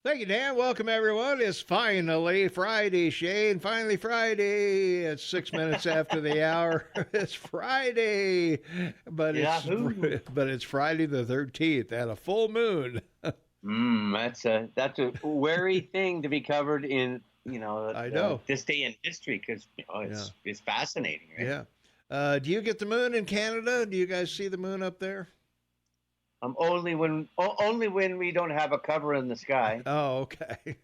Thank you, Dan. Welcome, everyone. It's finally Friday, Shane. Finally Friday. It's 6 minutes after the hour. It's Friday, but it's Yahoo! but it's Friday the 13th and a full moon. That's a wary thing to be covered in I know. this day in history because Yeah, it's fascinating, right? yeah. Do you get the moon in Canada? Do you guys see the moon up there? Only when we don't have a cover in the sky. Oh, okay.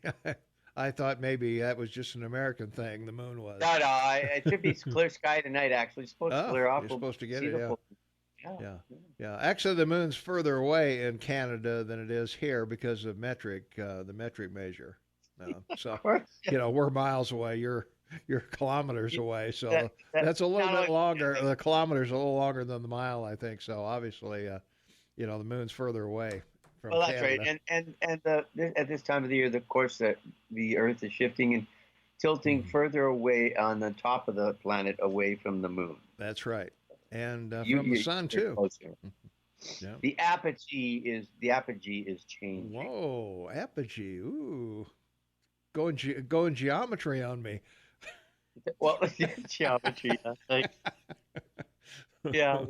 I thought maybe that was just an American thing. The moon was. No, no, it should be clear sky tonight. Actually, it's supposed to Oh, clear off. you're We'll supposed to get see it. the Yeah. full. Yeah, Yeah, yeah. yeah. Actually, the moon's further away in Canada than it is here because of the metric measure. So, Of course. we're miles away. You're kilometers away. So That that's a little not bit only longer. The kilometer's a little longer than the mile, I think. So obviously, the moon's further away from well, that's right. Canada. At this time of the year, of course, the Earth is shifting and tilting Mhm. further away on the top of the planet, away from the moon. That's right, and You, from the you sun you're too. closer. Yeah. The apogee is changing. Whoa, apogee. Ooh, going geometry on me. Well, geometry. Yeah,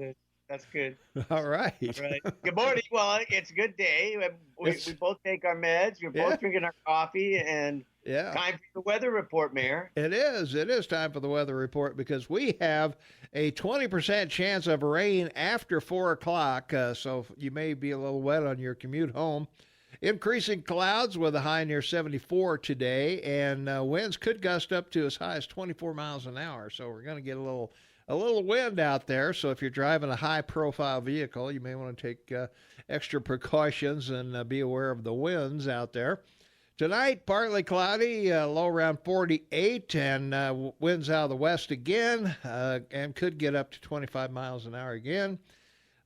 that's good. All right. All right. Good morning. Well, it's a good day. We It's both take our meds. We're yeah, both drinking our coffee, and yeah. time for the weather report, Mayor. It is. It is time for the weather report because we have a 20% chance of rain after 4 o'clock. So you may be a little wet on your commute home. Increasing clouds with a high near 74 today, and winds could gust up to as high as 24 miles an hour. So we're going to get a little wind out there. So if you're driving a high-profile vehicle, you may want to take extra precautions and be aware of the winds out there. Tonight, partly cloudy, low around 48, and winds out of the west again, and could get up to 25 miles an hour again.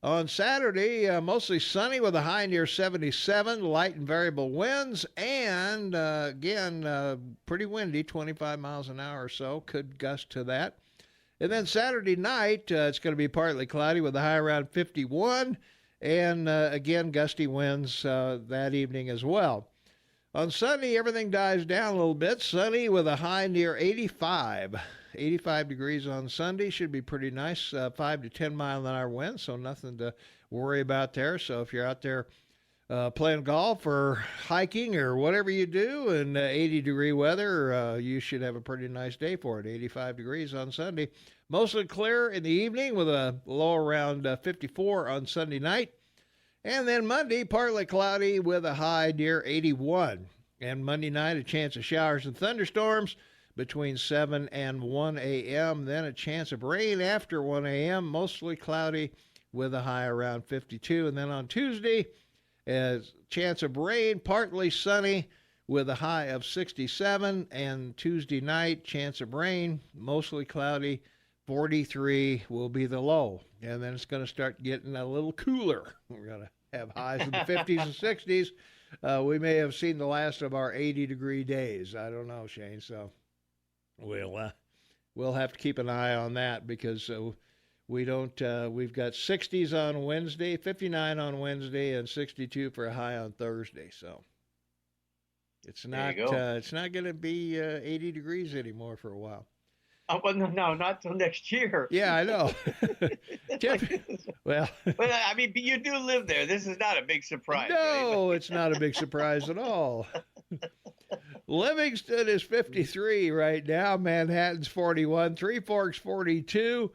On Saturday, mostly sunny with a high near 77, light and variable winds, and again, pretty windy, 25 miles an hour or so, could gust to that. And then Saturday night, it's going to be partly cloudy with a high around 51, and again, gusty winds that evening as well. On Sunday, everything dies down a little bit. Sunny with a high near 85. 85 degrees on Sunday should be pretty nice. 5 to 10 mile an hour wind, so nothing to worry about there. So if you're out there playing golf or hiking or whatever you do in 80-degree weather, you should have a pretty nice day for it. 85 degrees on Sunday. Mostly clear in the evening with a low around 54 on Sunday night. And then Monday, partly cloudy with a high near 81. And Monday night, a chance of showers and thunderstorms between 7 and 1 a.m. Then a chance of rain after 1 a.m., mostly cloudy with a high around 52. And then on Tuesday, a chance of rain, partly sunny with a high of 67. And Tuesday night, chance of rain, mostly cloudy, 43 will be the low. And then it's going to start getting a little cooler. We're going to have highs in the 50s and 60s. We may have seen the last of our 80-degree days. I don't know, Shane. So we'll have to keep an eye on that because we don't. We've got 60s on Wednesday, 59 on Wednesday, and 62 for a high on Thursday. So it's There not. you go. It's not going to be 80 degrees anymore for a while. Oh, well, no, not till next year. Yeah, I know. Jeff, well, But I mean, you do live there. This is not a big surprise, right? no, it's not a big surprise at all. Livingston is 53 right now. Manhattan's 41. Three Forks 42.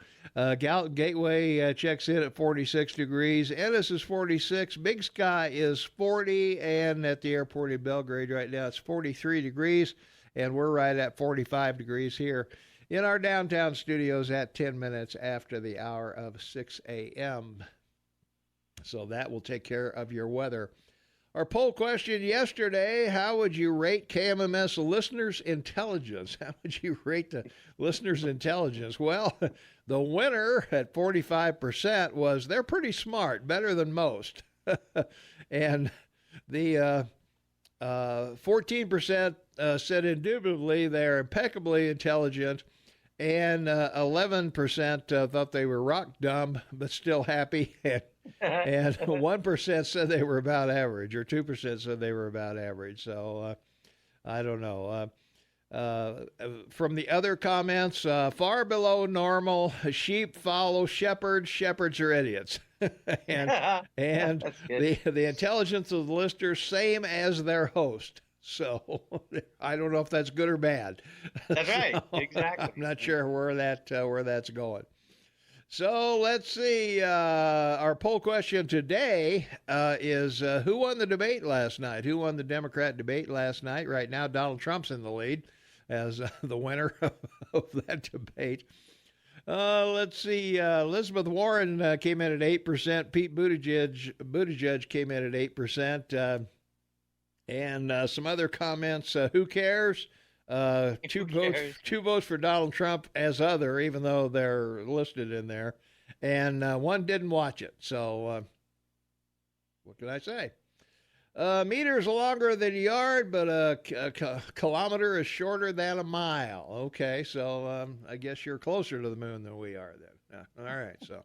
Gallatin Gateway checks in at 46 degrees. Ennis is 46. Big Sky is 40. And at the airport in Belgrade right now, it's 43 degrees. And we're right at 45 degrees here in our downtown studios at 10 minutes after the hour of 6 a.m. So that will take care of your weather. Our poll question yesterday, how would you rate KMMS listeners' intelligence? How would you rate the listeners' intelligence? Well, the winner at 45% was they're pretty smart, better than most. And the 14% said indubitably they're impeccably intelligent, and 11% thought they were rock dumb but still happy, and and 1% said they were about average, or 2% said they were about average. So I don't know. From the other comments, far below normal. Sheep follow shepherds. Shepherds are idiots. and the intelligence of the listeners same as their host. So I don't know if that's good or bad. That's right. Exactly. I'm not sure where that's going. So let's see. Our poll question today is who won the debate last night? Who won the Democrat debate last night? Right now, Donald Trump's in the lead as the winner of that debate. Let's see. Elizabeth Warren came in at 8%. Pete Buttigieg came in at 8%. And some other comments. Who cares? Two votes for Donald Trump as other, even though they're listed in there, and one didn't watch it. So what can I say? Meters longer than a yard, but a kilometer is shorter than a mile. Okay, so I guess you're closer to the moon than we are then. All right, so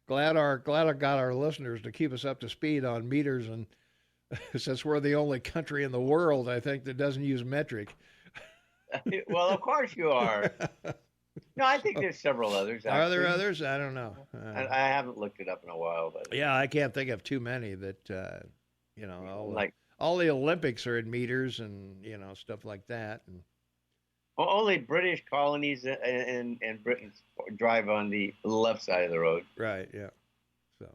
glad I got our listeners to keep us up to speed on meters, and since we're the only country in the world, I think, that doesn't use metric. Well, of course you are. No, I think there's several others. Actually. Are there others? I don't know. I haven't looked it up in a while, but yeah, I can't think of too many that all the Olympics are in meters and stuff like that. And only British colonies and Britain drive on the left side of the road. Right. Yeah. So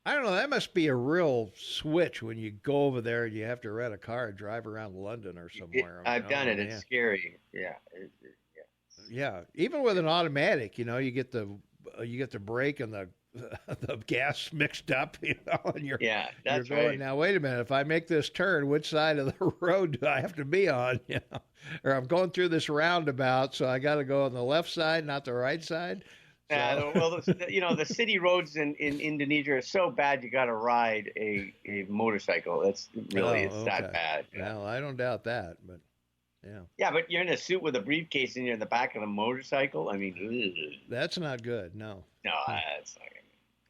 I don't know. That must be a real switch when you go over there and you have to rent a car and drive around London or somewhere. I've done it. Man. It's scary. Yeah. Yeah. Even with an automatic, you get the brake and the gas mixed up, and you're that's going, right. Now, wait a minute. If I make this turn, which side of the road do I have to be on? Or I'm going through this roundabout, so I got to go on the left side, not the right side. Well, the city roads in Indonesia are so bad you got to ride a motorcycle. It's that bad. Well, I don't doubt that, but yeah. Yeah, but you're in a suit with a briefcase and you're in the back of a motorcycle. I mean, ugh. That's not good. No, that's not good.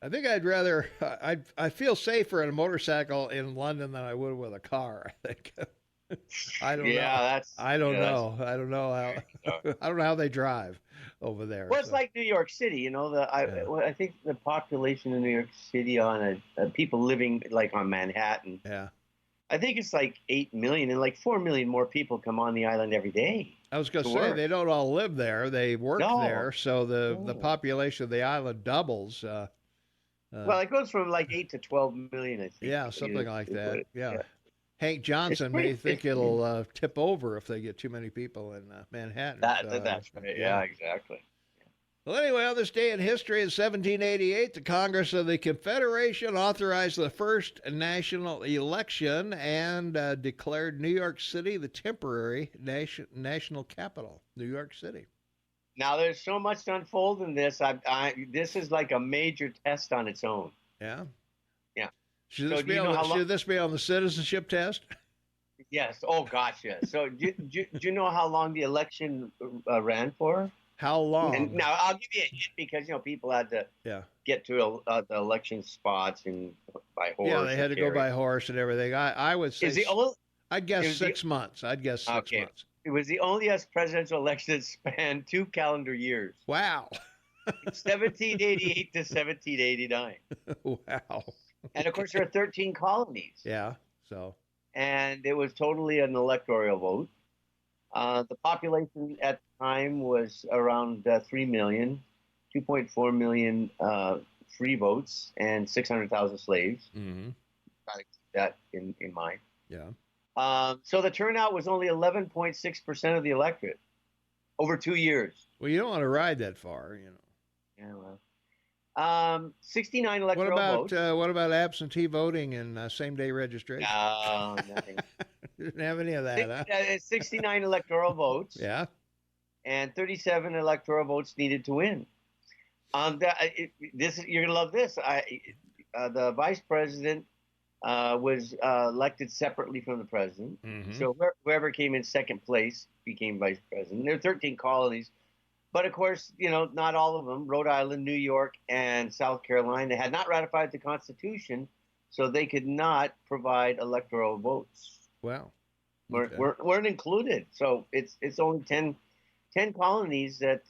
I think I'd rather. I feel safer in a motorcycle in London than I would with a car. I think. I don't know. I don't know. I don't know how. I don't know how they drive over there. Well, it's like New York City. I think the population in New York City on people living like on Manhattan. Yeah. I think it's like 8 million, and like 4 million more people come on the island every day. I was going to say work. They don't all live there; they work there, so the population of the island doubles. Well, it goes from like 8 to 12 million, I think. Yeah, something like that. Yeah. Hank Johnson may think it'll tip over if they get too many people in Manhattan. That's right. Yeah, exactly. Well, anyway, on this day in history in 1788, the Congress of the Confederation authorized the first national election and declared New York City the temporary national capital. New York City. Now, there's so much to unfold in this. This is like a major test on its own. Yeah. Yeah. Should this be on the citizenship test? Yes. Oh, gosh, yes. So do you know how long the election ran for? How long? And now, I'll give you a hint because, people had to get to the election spots and by horse. Yeah, they had to go by horse and everything. I would say I'd guess 6 months. I'd guess 6 months. It was the only U.S. presidential election that spanned 2 calendar years. Wow. 1788 to 1789. Wow. And, of course, there are 13 colonies. Yeah, so. And it was totally an electoral vote. The population at the time was around 3 million, 2.4 million free votes, and 600,000 slaves. Mm-hmm. Got to keep that in mind. Yeah. So the turnout was only 11.6% of the electorate over 2 years. Well, you don't want to ride that far, Yeah, well. 69 electoral votes. What about absentee voting and same-day registration? No, nothing. Didn't have any of that, huh? 69 electoral votes. Yeah. And 37 electoral votes needed to win. You're gonna love this. The vice president was elected separately from the president. Mm-hmm. So whoever came in second place became vice president. There are 13 colonies. But of course, not all of them. Rhode Island, New York, and South Carolina had not ratified the Constitution, so they could not provide electoral votes. Wow. Okay. Okay. Weren't included. So it's only 10 colonies that,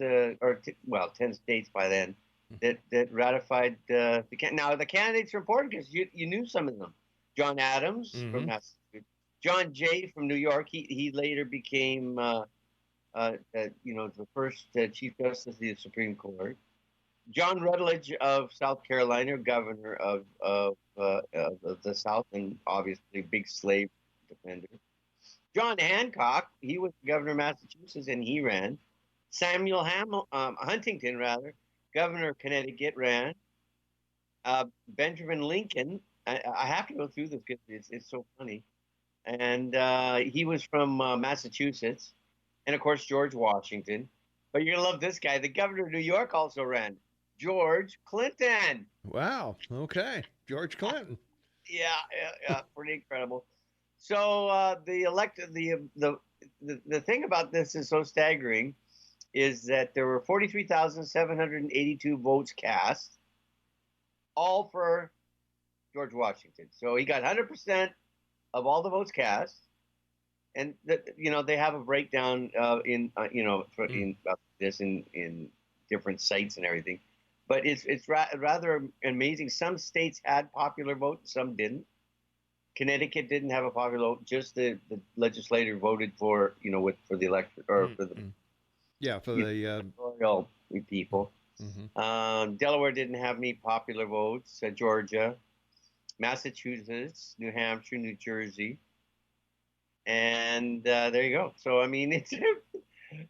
10 states by then that ratified Now, the candidates are important because you knew some of them. John Adams from Massachusetts, John Jay from New York. He later became the first Chief Justice of the Supreme Court. John Rutledge of South Carolina, governor of the South, and obviously big slave defender. John Hancock, he was governor of Massachusetts, and he ran. Samuel Huntington, rather, governor of Connecticut, ran. Benjamin Lincoln, I have to go through this because it's so funny. And he was from Massachusetts. And, of course, George Washington. But you're going to love this guy. The governor of New York also ran. George Clinton. Wow. Okay. George Clinton. Yeah, pretty incredible. So the thing about this is so staggering is that there were 43,782 votes cast, all for George Washington. So he got 100% of all the votes cast. And they have a breakdown in different sites and everything, but it's rather amazing. Some states had popular votes, some didn't. Connecticut didn't have a popular vote; just the legislature voted for for the electorate or for the royal people. Mm-hmm. Delaware didn't have any popular votes. Georgia, Massachusetts, New Hampshire, New Jersey. And there you go. So, I mean,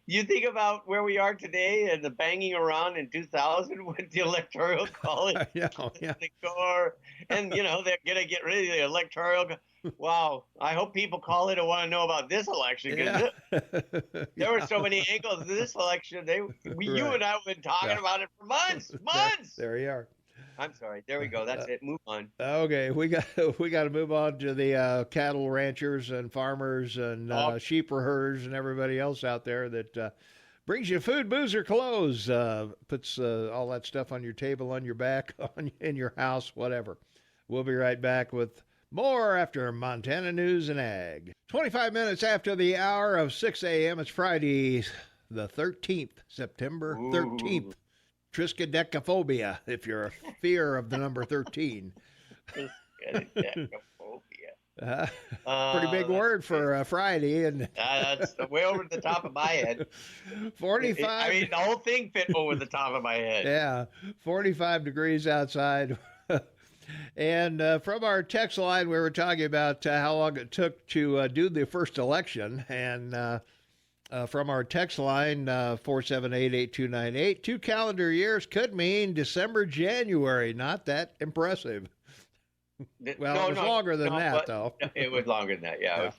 you think about where we are today and the banging around in 2000 with the Electoral College. Yeah. And, they're going to get rid of the Electoral. Wow. I hope people call in and want to know about this election. There were so many angles to this election. You and I have been talking about it for months. There you are. I'm sorry. There we go. That's it. Move on. Okay, we got to move on to the cattle ranchers and farmers and sheep herders and everybody else out there that brings you food, booze, or clothes, puts all that stuff on your table, on your back, in your house, whatever. We'll be right back with more after Montana News and Ag. 25 minutes after the hour of 6 a.m. It's Friday, the 13th, September 13th. Triskaidekaphobia, if you're a fear of the number 13. Triskaidekaphobia. Pretty big word for Friday. And that's way over the top of my head. 45. I mean, the whole thing fit over the top of my head. Yeah, 45 degrees outside. And from our text line, we were talking about how long it took to do the first election. And from our text line, 478-8298, 2 calendar years could mean December, January. Not that impressive. Well, it was longer than that, though. It was longer than that, yeah.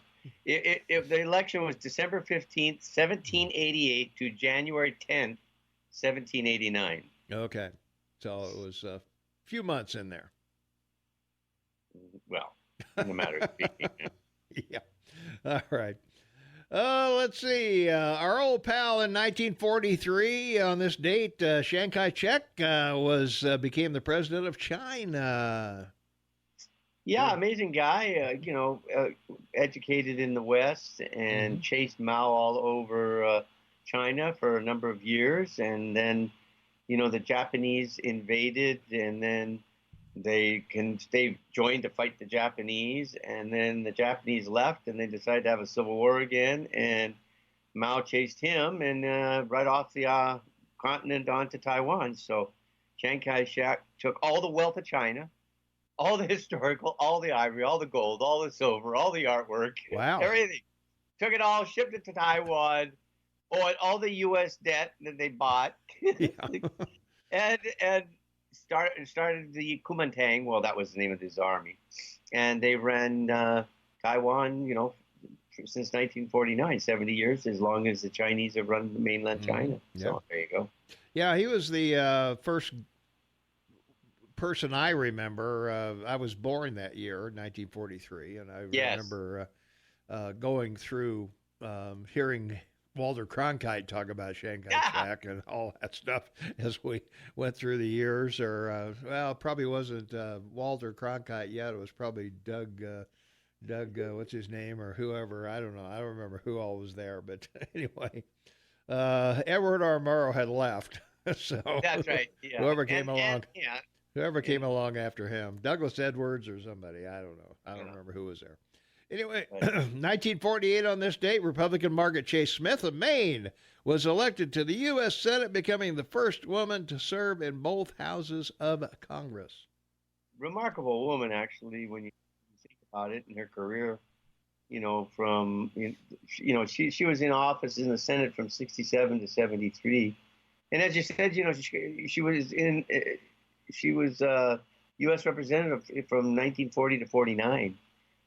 If the election was December 15th, 1788 to January 10th, 1789. Okay. So it was a few months in there. Well, in the matter of speaking. Yeah. All right. Let's see. Our old pal in 1943 on this date, Chiang Kai-shek, became the president of China. Yeah, amazing guy. Educated in the West and chased Mao all over China for a number of years, and then, the Japanese invaded, and then they joined to fight the Japanese, and then the Japanese left, and they decided to have a civil war again, and Mao chased him, and right off the continent onto Taiwan. So Chiang Kai-shek took all the wealth of China, all the historical, all the ivory, all the gold, all the silver, all the artwork, everything. Took it all, shipped it to Taiwan, all the U.S. debt that they bought, and started the Kuomintang. Well, that was the name of his army, and they ran Taiwan, since 1949, 70 years, as long as the Chinese have run mainland China. So there you go. Yeah, he was the first person I remember. I was born that year, 1943, and I remember going through, hearing Walter Cronkite talk about Shanghai Shack and all that stuff as we went through the years. Or well, it probably wasn't Walter Cronkite yet. It was probably Doug. What's his name or whoever? I don't know. I don't remember who all was there. But anyway, Edward R. Murrow had left, so That's right. Yeah. whoever came along. Yeah. Whoever came along after him, Douglas Edwards or somebody, I don't know. I don't remember who was there. Anyway, 1948 on this date, Republican Margaret Chase Smith of Maine was elected to the U.S. Senate, becoming the first woman to serve in both houses of Congress. Remarkable woman, actually, when you think about it in her career. She was in office in the Senate from 67 to 73. And as you said, she was U.S. representative from 1940 to 49.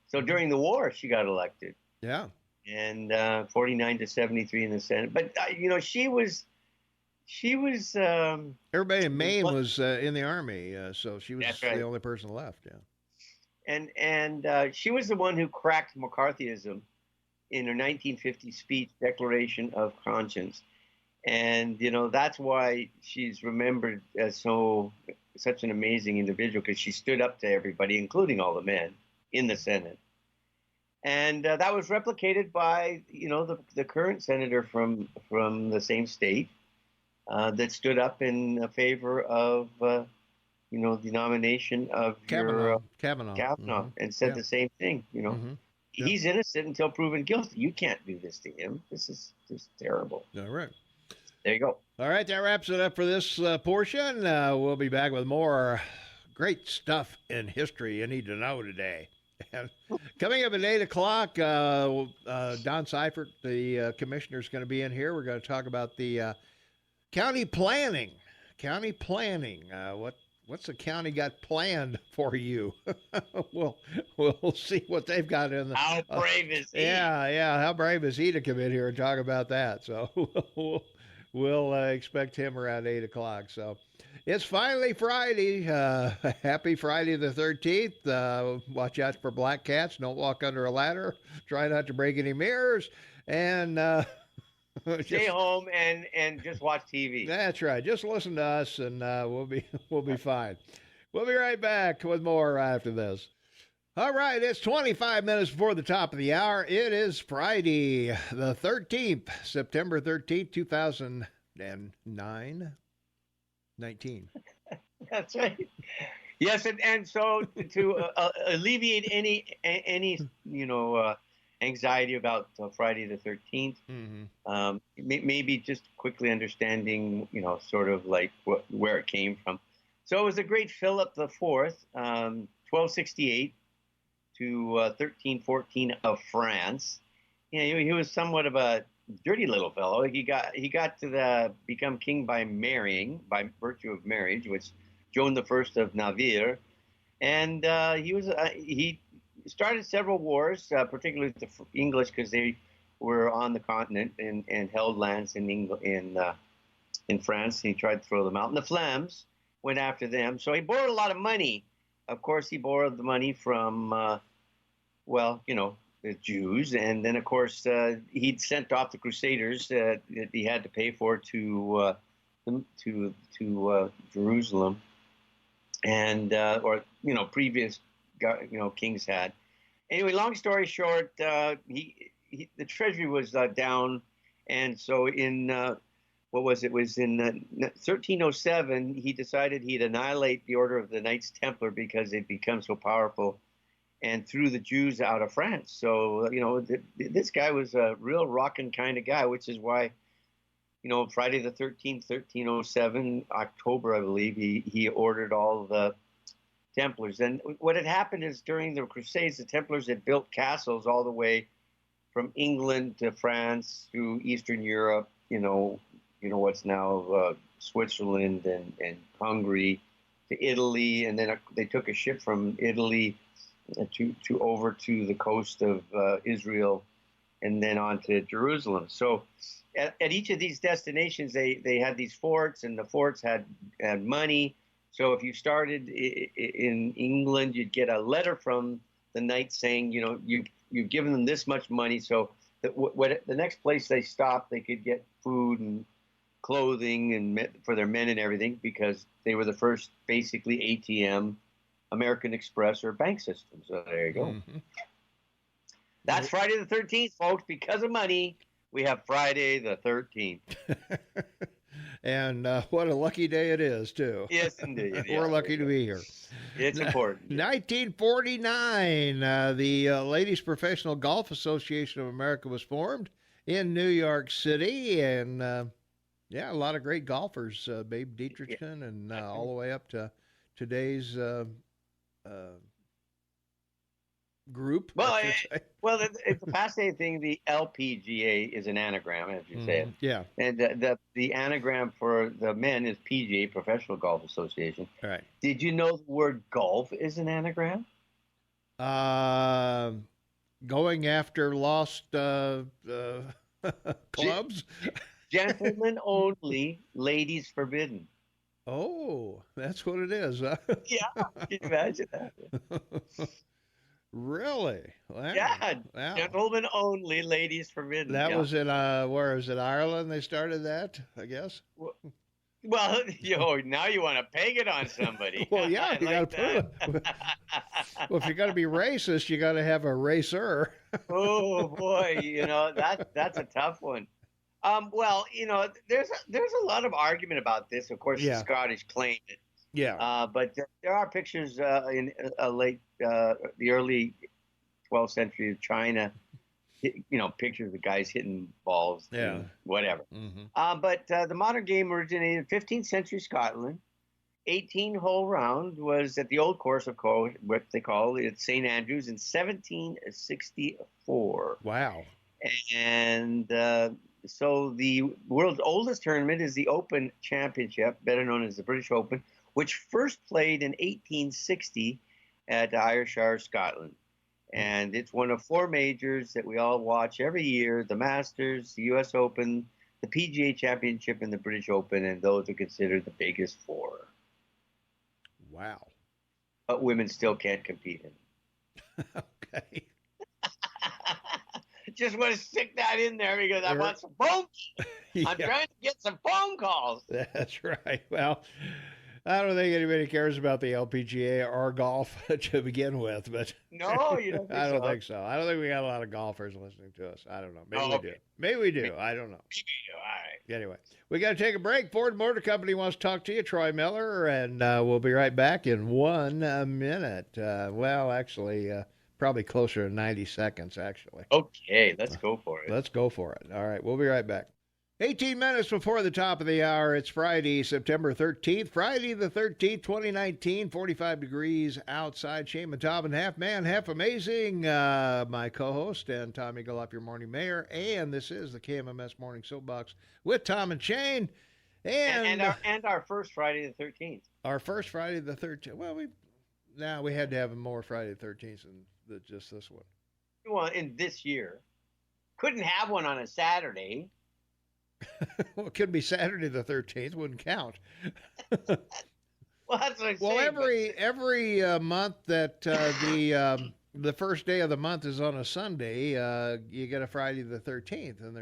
So during the war, she got elected. Yeah. And 49 to 73 in the Senate. But, she was. Everybody in Maine was in the Army, so she was right. the only person left, yeah. And she was the one who cracked McCarthyism in her 1950 speech, Declaration of Conscience. And, that's why she's remembered as such an amazing individual, because she stood up to everybody, including all the men in the Senate. And that was replicated by, the current senator from the same state that stood up in favor of, the nomination of Kavanaugh, Kavanaugh and said the same thing. He's innocent until proven guilty. You can't do this to him. This is just terrible. All right. There you go. All right, that wraps it up for this portion. We'll be back with more great stuff in history you need to know today. And coming up at 8 o'clock, Don Seifert, the commissioner, is going to be in here. We're going to talk about the county planning. What's the county got planned for you? we'll see what they've got in the. How brave is he? Yeah. How brave is he to come in here and talk about that? So we'll expect him around 8 o'clock. So it's finally Friday. Happy Friday the 13th. Watch out for black cats. Don't walk under a ladder. Try not to break any mirrors. And stay home and just watch TV. That's right. Just listen to us, and we'll be fine. We'll be right back with more after this. All right, it's 25 minutes before the top of the hour. It is Friday, the 13th, September 13th, 2009. 19. That's right. Yes, and so to alleviate any anxiety about Friday the 13th, maybe just quickly understanding, sort of like where it came from. So it was a great Philip IV, 1268 to 1314 of France. He was somewhat of a dirty little fellow. He got to become king by marrying, by virtue of marriage, which Joan I of Navarre, and he started several wars, particularly with the English, because they were on the continent and held lands in France. And he tried to throw them out, and the Flames went after them. So he borrowed a lot of money. Of course, he borrowed the money from, the Jews, and then of course he'd sent off the Crusaders that he had to pay for to Jerusalem, and previous kings had. Anyway, long story short, the treasury was down, and so in 1307 he decided he'd annihilate the order of the Knights Templar because they'd become so powerful, and threw the Jews out of France. So this guy was a real rockin' kind of guy, which is why Friday the 13th, 1307, October, I believe, he ordered all the Templars. And what had happened is during the Crusades, the Templars had built castles all the way from England to France through Eastern Europe, what's now Switzerland and Hungary, to Italy. And then they took a ship from Italy to over to the coast of Israel and then on to Jerusalem. So at each of these destinations, they had these forts, and the forts had money. So if you started in England, you'd get a letter from the knights saying, you've given them this much money. So the next place they stopped, they could get food and clothing and for their men and everything, because they were the first basically ATM, American Express, or bank system. So there you go. Mm-hmm. That's Friday the 13th, folks. Because of money, we have Friday the 13th. And what a lucky day it is, too. Yes, indeed. We're lucky to be here. It's important. 1949, the Ladies Professional Golf Association of America was formed in New York City. And, yeah, a lot of great golfers, Babe Dietrichson, and all the way up to today's group. Well, it's a fascinating thing. The LPGA is an anagram, as you said. Yeah. And the anagram for the men is PGA, Professional Golf Association. All right. Did you know the word golf is an anagram? Going after lost clubs? Gentlemen only, ladies forbidden. Oh, that's what it is, huh? Yeah, can you imagine that? Really? Wow. Yeah, wow. Gentlemen only, ladies forbidden. That was in where is it? Ireland? They started that, I guess. Well, now you want to peg it on somebody. Well, yeah, you got to prove it. Well, if you're going to be racist, you got to have a racer. Oh boy, that's a tough one. Well, there's a lot of argument about this. Of course, the Scottish claim it. Yeah. But there are pictures in the early 12th century of China, pictures of guys hitting balls, and whatever. Mm-hmm. But the modern game originated in 15th century Scotland. 18-hole round was at the old course of what they call it St. Andrews in 1764. Wow. And so the world's oldest tournament is the Open Championship, better known as the British Open, which first played in 1860 at Ayrshire, Scotland. And it's one of four majors that we all watch every year: the Masters, the U.S. Open, the PGA Championship, and the British Open, and those are considered the biggest four. Wow. But women still can't compete in them. Okay. Just want to stick that in there because I want some phone. I'm trying to get some phone calls. That's right. Well, I don't think anybody cares about the LPGA or golf to begin with, but no, you don't think I don't think so. I don't think we got a lot of golfers listening to us. I don't know. Maybe we do. Maybe we do. I don't know. Maybe we do. All right. Anyway, we got to take a break. Ford Motor Company wants to talk to you, Troy Miller, and we'll be right back in 1 minute. Well, actually, probably closer to 90 seconds, actually. Okay, let's go for it. Let's go for it. All right, we'll be right back. 18 minutes before the top of the hour. It's Friday, September 13th. Friday the 13th, 2019, 45 degrees outside. Shane Matobin, half man, half amazing. My co-host and Tommy Gallop, your morning mayor. And this is the KMMS Morning Soapbox with Tom and Shane. And our first Friday the 13th. Our first Friday the 13th. Well, we had to have more Friday the 13th than just this one. Well, in this year. Couldn't have one on a Saturday. Well, it could be Saturday the 13th. Wouldn't count. Well, that's what I'm saying. Every month that the first day of the month is on a Sunday, you get a Friday the 13th, and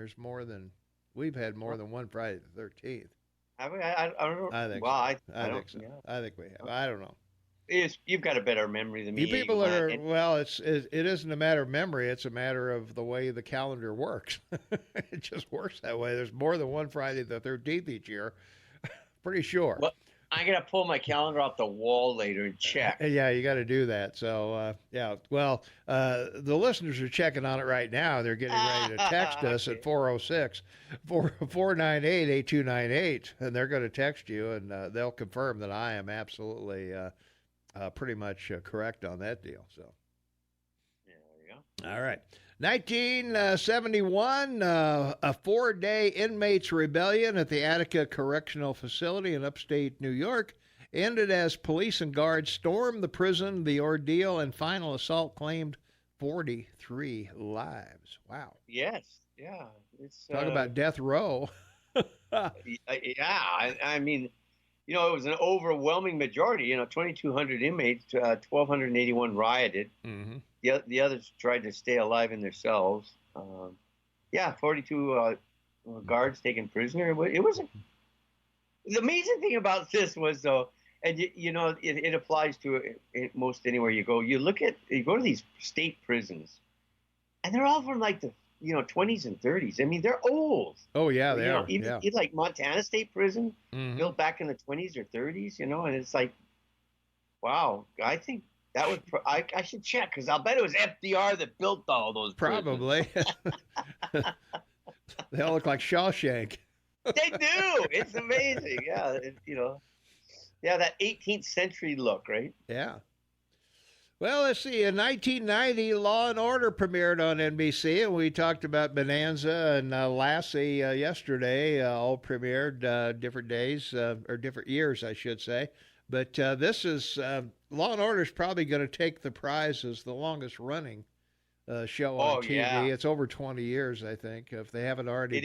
we've had more than one Friday the 13th. I don't know. I think. Well, so. I think so. Yeah. I think we have. I don't know. You've got a better memory than me. You people it isn't a matter of memory. It's a matter of the way the calendar works. It just works that way. There's more than one Friday the 13th each year. Pretty sure. Well, I'm going to pull my calendar off the wall later and check. Yeah, you got to do that. So, well, the listeners are checking on it right now. They're getting ready to text us at 406-498-8298, and they're going to text you, and they'll confirm that I am absolutely pretty much correct on that deal. So, yeah, there you go. All right. 1971, a 4-day inmates rebellion at the Attica Correctional Facility in upstate New York ended as police and guards stormed the prison. The ordeal and final assault claimed 43 lives. Wow. Yes. Yeah. Talk about death row. Yeah. I mean, it was an overwhelming majority. 2,200 inmates, 1,281 rioted. Mm-hmm. The others tried to stay alive in their cells. Yeah, 42 guards taken prisoner. It was the amazing thing about this was though, and you know, it applies to most anywhere you go. You go to these state prisons, and they're all from like the 20s and 30s. I mean, they're old. Oh yeah, they are. Even Yeah. like Montana State Prison, Hmm. built back in the 20s or 30s. And it's like, wow. I think that was. I should check because I'll bet it was FDR that built all those prisons. Probably. They all look like Shawshank. They do. It's amazing. Yeah, yeah, that 18th century look, right? Yeah. Well, let's see. In 1990, Law and Order premiered on NBC, and we talked about Bonanza and Lassie yesterday. All premiered different days or different years, I should say. But this is Law and Order is probably going to take the prize as the longest running show on TV. Yeah. It's over 20 years, I think. If they haven't already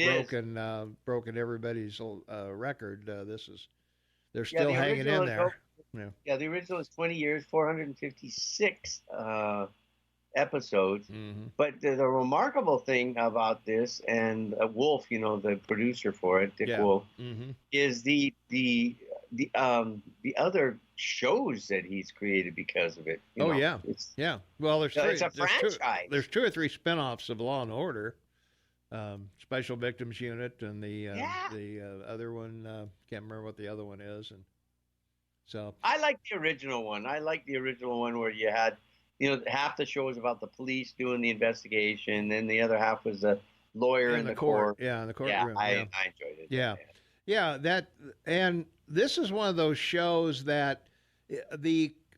broken everybody's record, they're still hanging in there. Yeah, the original is 20 years, 456 episodes. Mm-hmm. But the remarkable thing about this, and Wolf, the producer for it, Dick Wolf, mm-hmm. is the other shows that he's created because of it. Yeah. Well, it's a franchise. There's 2 or 3 spinoffs of Law and Order, Special Victims Unit, and the other one. Can't remember what the other one is, and so I like the original one. I like the original one where you had, half the show was about the police doing the investigation, and the other half was a lawyer in the court. Yeah, in the courtroom. Yeah, I enjoyed it. Yeah. And this is one of those shows that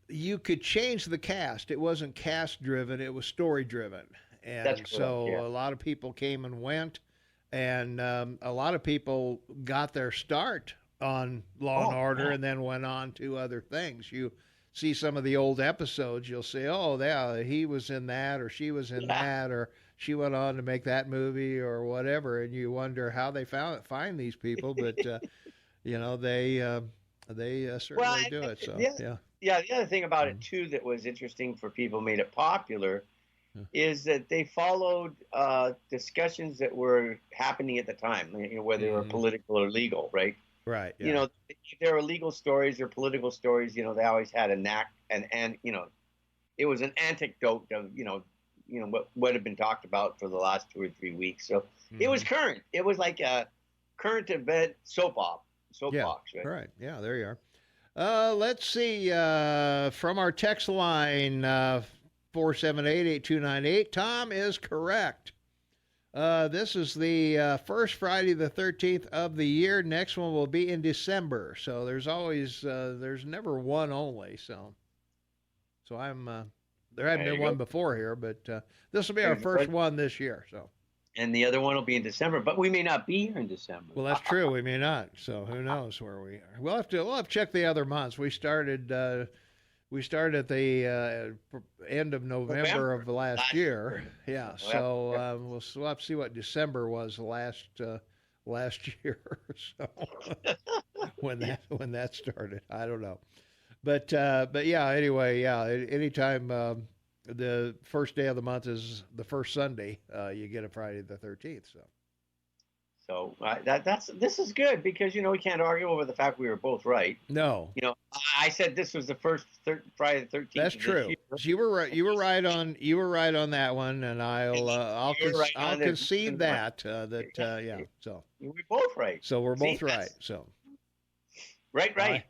you could change the cast. It wasn't cast driven; it was story driven, and that's correct, so a lot of people came and went, and a lot of people got their start on Law and Order and then went on to other things. You see some of the old episodes, you'll say, oh, yeah, he was in that, or she was in that, or she went on to make that movie or whatever, and you wonder how they find these people, but they certainly do it. So the other thing about it too that was interesting for people, made it popular, is that they followed discussions that were happening at the time, whether they were political or legal, right? Right. Yeah. If there were legal stories or political stories, they always had a knack, and it was an anecdote of what had been talked about for the last 2 or 3 weeks. So it was current. It was like a current event soapbox. Right. Yeah. There you are. Let's see. From our text line 478-8298, Tom is correct. This is the first Friday the 13th of the year. Next one will be in December. So there's always there's never one only. So I'm there hadn't been one before here, but this will be our first one this year. So. And the other one will be in December, but we may not be here in December. Well, that's true. We may not. So who knows where we are? We'll have to check the other months. We started at the end of November of last year. Yeah. So we'll have to see what December was last year. So when that started, I don't know. But yeah. Anyway, yeah. Anytime the first day of the month is the first Sunday, you get a Friday the 13th. So this is good because we can't argue over the fact we were both right. No. I said this was the first Friday the 13th. That's true. You were right. You were right on that one, and I'll concede that. Yeah. So we're both right. So we're both right. So right.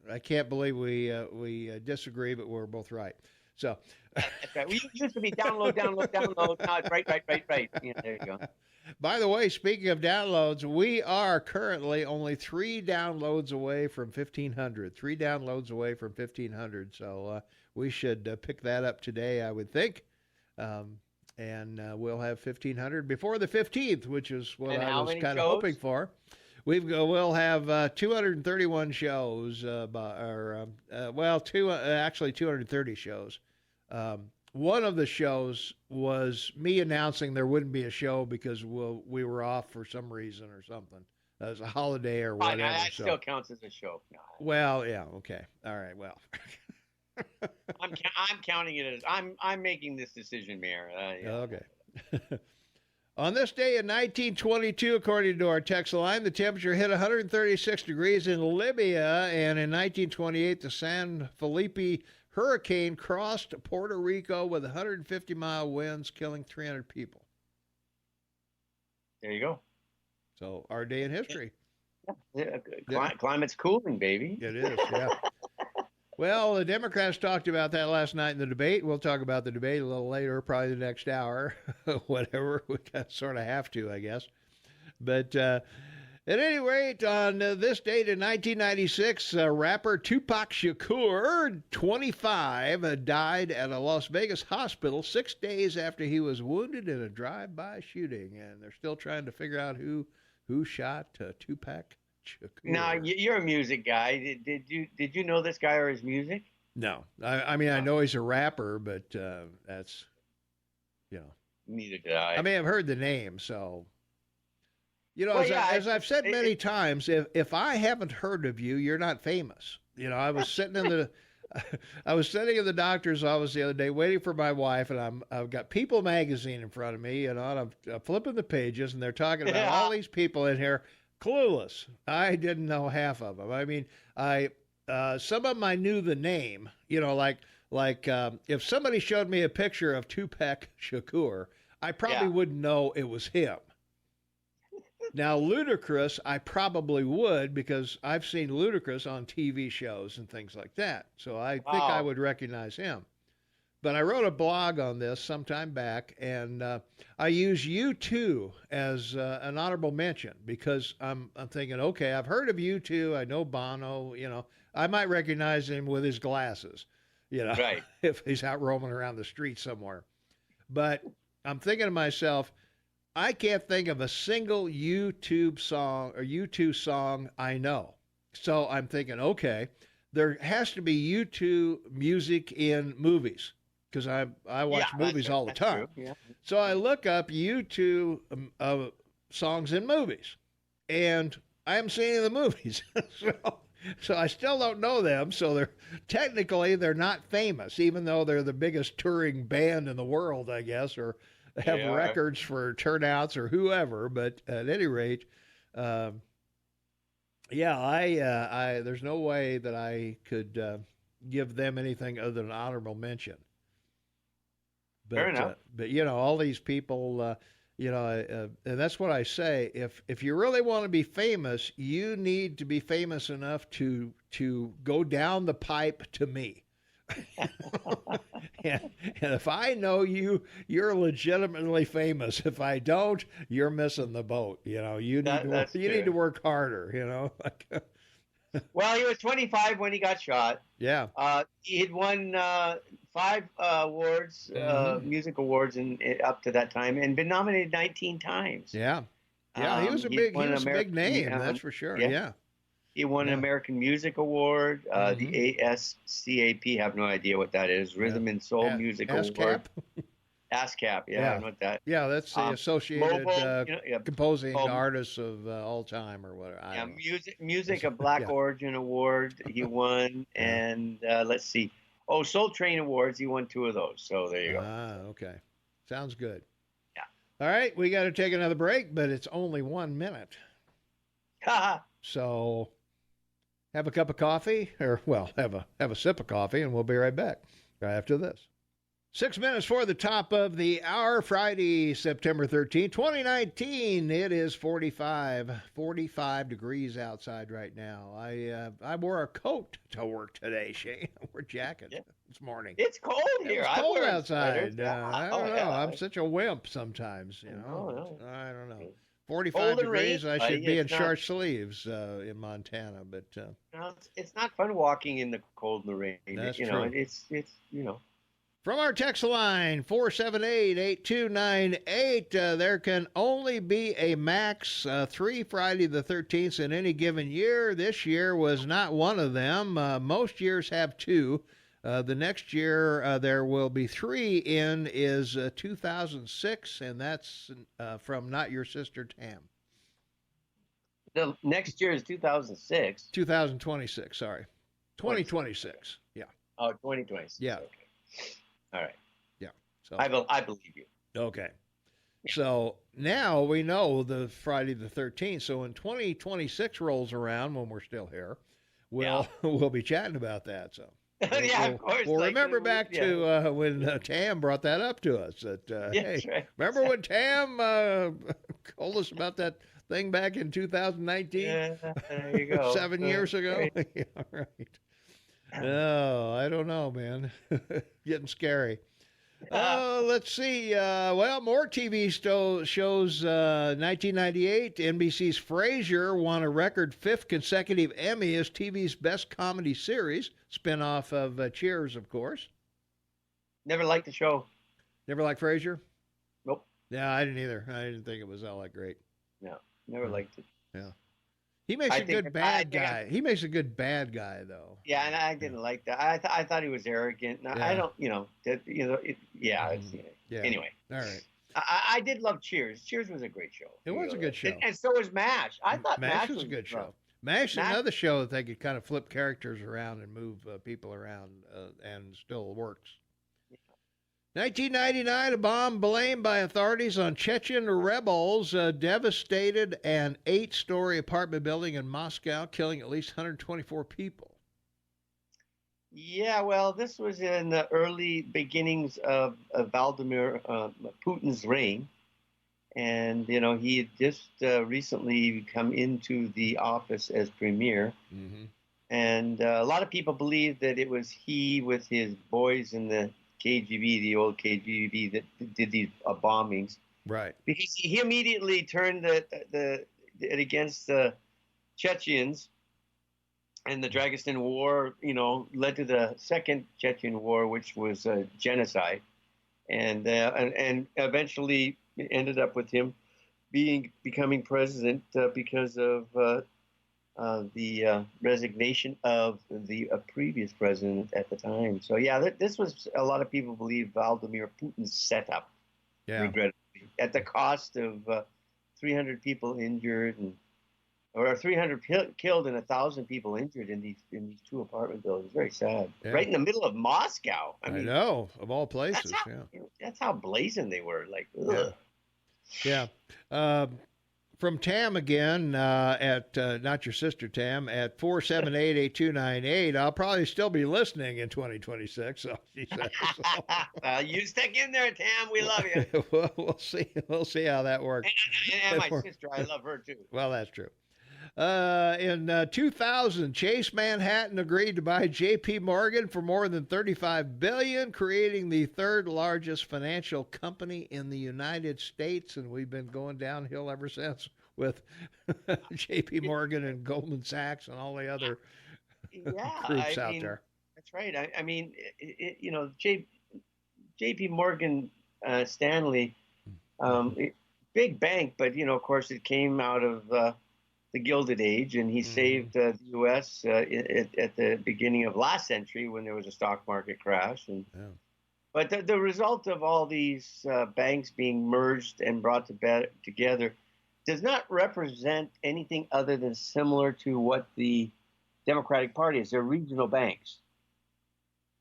I can't believe we disagree, but we're both right. So we used to be download. No, right. Yeah, there you go. By the way, speaking of downloads, we are currently only 3 downloads away from 1,500. 3 downloads away from 1,500. So we should pick that up today, I would think. And we'll have 1,500 before the 15th, which is what I was kind of hoping for. We'll have 231 shows, actually 230 shows. One of the shows was me announcing there wouldn't be a show because we were off for some reason or something. It was a holiday or whatever. That still counts as a show. No. Well, yeah, okay, all right. Well, I'm counting it as I'm making this decision, Mayor. Okay, On this day in 1922, according to our text line, the temperature hit 136 degrees in Libya, and in 1928, the San Felipe hurricane crossed Puerto Rico with 150-mile winds, killing 300 people. There you go. So, our day in history. Climate's cooling, baby. It is, yeah. Well, the Democrats talked about that last night in the debate. We'll talk about the debate a little later, probably the next hour, whatever. We sort of have to, I guess. But at any rate, on this date in 1996, rapper Tupac Shakur, 25, died at a Las Vegas hospital 6 days after he was wounded in a drive-by shooting. And they're still trying to figure out who shot Tupac Shakur. Now, you're a music guy. Did you know this guy or his music? No. I mean, I know he's a rapper, but that's, Neither did I. I mean, I've heard the name, so. Well, as I've said many times, if I haven't heard of you, you're not famous. I was sitting in the doctor's office the other day waiting for my wife, and I've got People magazine in front of me, and I'm flipping the pages, and they're talking about all these people in here. Clueless. I didn't know half of them. I mean, some of them I knew the name. Like if somebody showed me a picture of Tupac Shakur, I probably wouldn't know it was him. Now, Ludacris, I probably would because I've seen Ludacris on TV shows and things like that. So I think I would recognize him. But I wrote a blog on this some time back, and I use U2 as an honorable mention because I'm thinking, okay, I've heard of U2. I know Bono. I might recognize him with his glasses, right. if he's out roaming around the street somewhere. But I'm thinking to myself, I can't think of a single U2 song I know. So I'm thinking, okay, there has to be U2 music in movies. Because I watch movies all the time. Yeah. So I look up U2 songs in movies. And I haven't seen any of the movies. so I still don't know them. So they're not famous, even though they're the biggest touring band in the world, I guess, or have records for turnouts or whoever. But at any rate, I there's no way that I could give them anything other than honorable mention. But, fair enough. But all these people, and that's what I say. If you really want to be famous, you need to be famous enough to go down the pipe to me. and if I know you, you're legitimately famous. If I don't, you're missing the boat. You need to work harder. Well, he was 25 when he got shot. Yeah. He had won 5 awards, music awards, up to that time, and been nominated 19 times. Yeah. Yeah, he was a big name, that's for sure. Yeah. He won an American Music Award, the ASCAP. Have no idea what that is. Rhythm and Soul Music Award. ASCAP, I know what that. Yeah, that's the Associated Composing Artists of All Time or whatever. Music a Black Origin Award he won, and let's see. Oh, Soul Train Awards, he won 2 of those. So there you go. Okay. Sounds good. Yeah. All right, we got to take another break, but it's only 1 minute. So have a cup of coffee, or have a sip of coffee, and we'll be right back right after this. 6 minutes for the top of the hour, Friday, September 13th, 2019. It is 45 degrees outside right now. I wore a coat to work today, Shane. I wore a jacket this morning. It's cold here. It's cold outside. I don't know. I'm such a wimp sometimes, I don't know. 45 degrees, I should be in short sleeves in Montana, but... it's not fun walking in the cold and the rain. That's true. It's From our text line, 478-8298, there can only be a max 3 Friday the 13th in any given year. This year was not one of them. Most years have 2. The next year there will be 3 is 2006, and that's from Not Your Sister Tam. The next year is 2006. 2026, sorry. 2026, yeah. Oh, 2026. Yeah. Okay. All right. Yeah. So I believe you. Okay. So now we know the Friday the 13th. So when 2026 rolls around, when we're still here, Yeah. we'll be chatting about that. So Yeah, of course. we'll like, remember back yeah. to when Tam brought that up to us. That Yeah, hey, that's right. remember when Tam told us about that thing back in 2019, Yeah, there you go. 7 years ago? Great. Yeah, right. No, I don't know, man. Getting scary. Let's see. Well, more TV shows. 1998, NBC's Frasier won a record fifth consecutive Emmy as TV's best comedy series, spinoff of Cheers, of course. Never liked the show. Never liked Frasier? Nope. Yeah, I didn't either. I didn't think it was all that great. No, never liked it. Yeah. He makes I a think good I bad think guy. He makes a good bad guy, though. Yeah, and I didn't like that. I thought he was arrogant. And I Yeah. don't, yeah. It's, Yeah. Anyway, All right. I did love Cheers. Cheers was a great show. It was a good show. And so was MASH. I thought MASH was a good show. MASH is another show that they could kind of flip characters around and move people around and still works. 1999, a bomb blamed by authorities on Chechen rebels devastated an 8-story apartment building in Moscow, killing at least 124 people. Yeah, well, this was in the early beginnings of Vladimir Putin's reign. And, he had just recently come into the office as premier. Mm-hmm. And a lot of people believe that it was he with his boys in the KGB, the old KGB, that did these bombings. Right. Because he immediately turned it against the Chechens, and the Dagestan War, led to the Second Chechen War, which was genocide, and eventually it ended up with him becoming president because of the resignation of the previous president at the time. So yeah, this was, a lot of people believe, Vladimir Putin's setup. Yeah. Regrettably, at the cost of 300 people injured, or 300 killed and 1,000 people injured in these two apartment buildings. Very sad. Yeah. Right in the middle of Moscow. I know, of all places. That's how blazing they were. Like, ugh. Yeah. From Tam again, at not your sister Tam, at 478-8298. I'll probably still be listening in 2026. So she says. So. You stick in there, Tam. We love you. We'll see. We'll see how that works. And my sister, I love her too. Well, that's true. In 2000, Chase Manhattan agreed to buy J.P. Morgan for more than $35 billion, creating the third largest financial company in the United States, and we've been going downhill ever since with J.P. Morgan and Goldman Sachs and all the other groups out there. That's right. I mean, J.P. Morgan Stanley, big bank, but of course, it came out of the Gilded Age, and he saved the U.S. At the beginning of last century when there was a stock market crash. But the result of all these banks being merged and brought together does not represent anything other than similar to what the Democratic Party is. They're regional banks.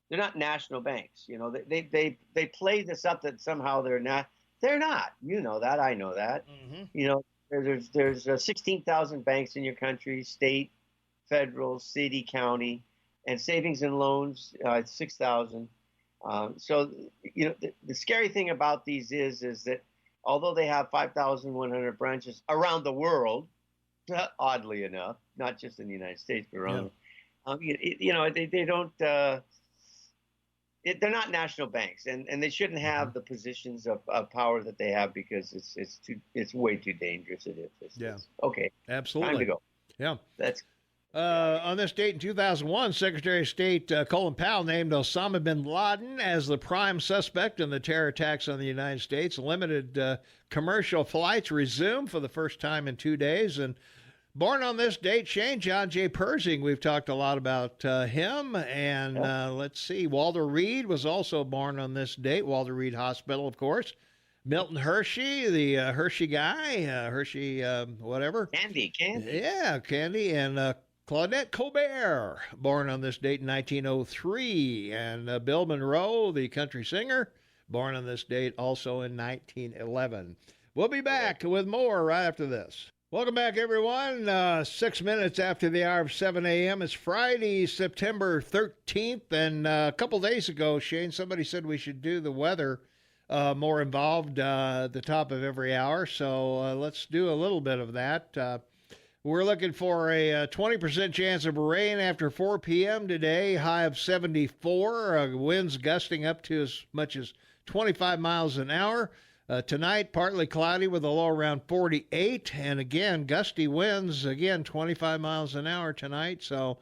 They're not national banks. They play this up that somehow they're not. They're not. You know that. I know that. Mm-hmm. There's 16,000 banks in your country, state, federal, city, county, and savings and loans 6,000. So the scary thing about these is that although they have 5,100 branches around the world, oddly enough, not just in the United States but around, they don't. They're not national banks, and they shouldn't have the positions of power that they have, because it's way too dangerous. Okay. Absolutely. Time to go. Yeah. That's. On this date in 2001, Secretary of State Colin Powell named Osama bin Laden as the prime suspect in the terror attacks on the United States. Limited commercial flights resumed for the first time in 2 days, and born on this date, Shane, John J. Persing. We've talked a lot about him. And let's see, Walter Reed was also born on this date. Walter Reed Hospital, of course. Milton Hershey, the Hershey guy, Hershey whatever. Candy. Yeah, Candy. And Claudette Colbert, born on this date in 1903. And Bill Monroe, the country singer, born on this date also in 1911. We'll be back with more right after this. Welcome back, everyone. 6 minutes after the hour of 7 a.m. It's Friday, September 13th. And a couple days ago, Shane, somebody said we should do the weather more involved at the top of every hour. So let's do a little bit of that. We're looking for a 20% chance of rain after 4 p.m. today, high of 74, winds gusting up to as much as 25 miles an hour. Tonight, partly cloudy with a low around 48, and again, gusty winds, again, 25 miles an hour tonight. So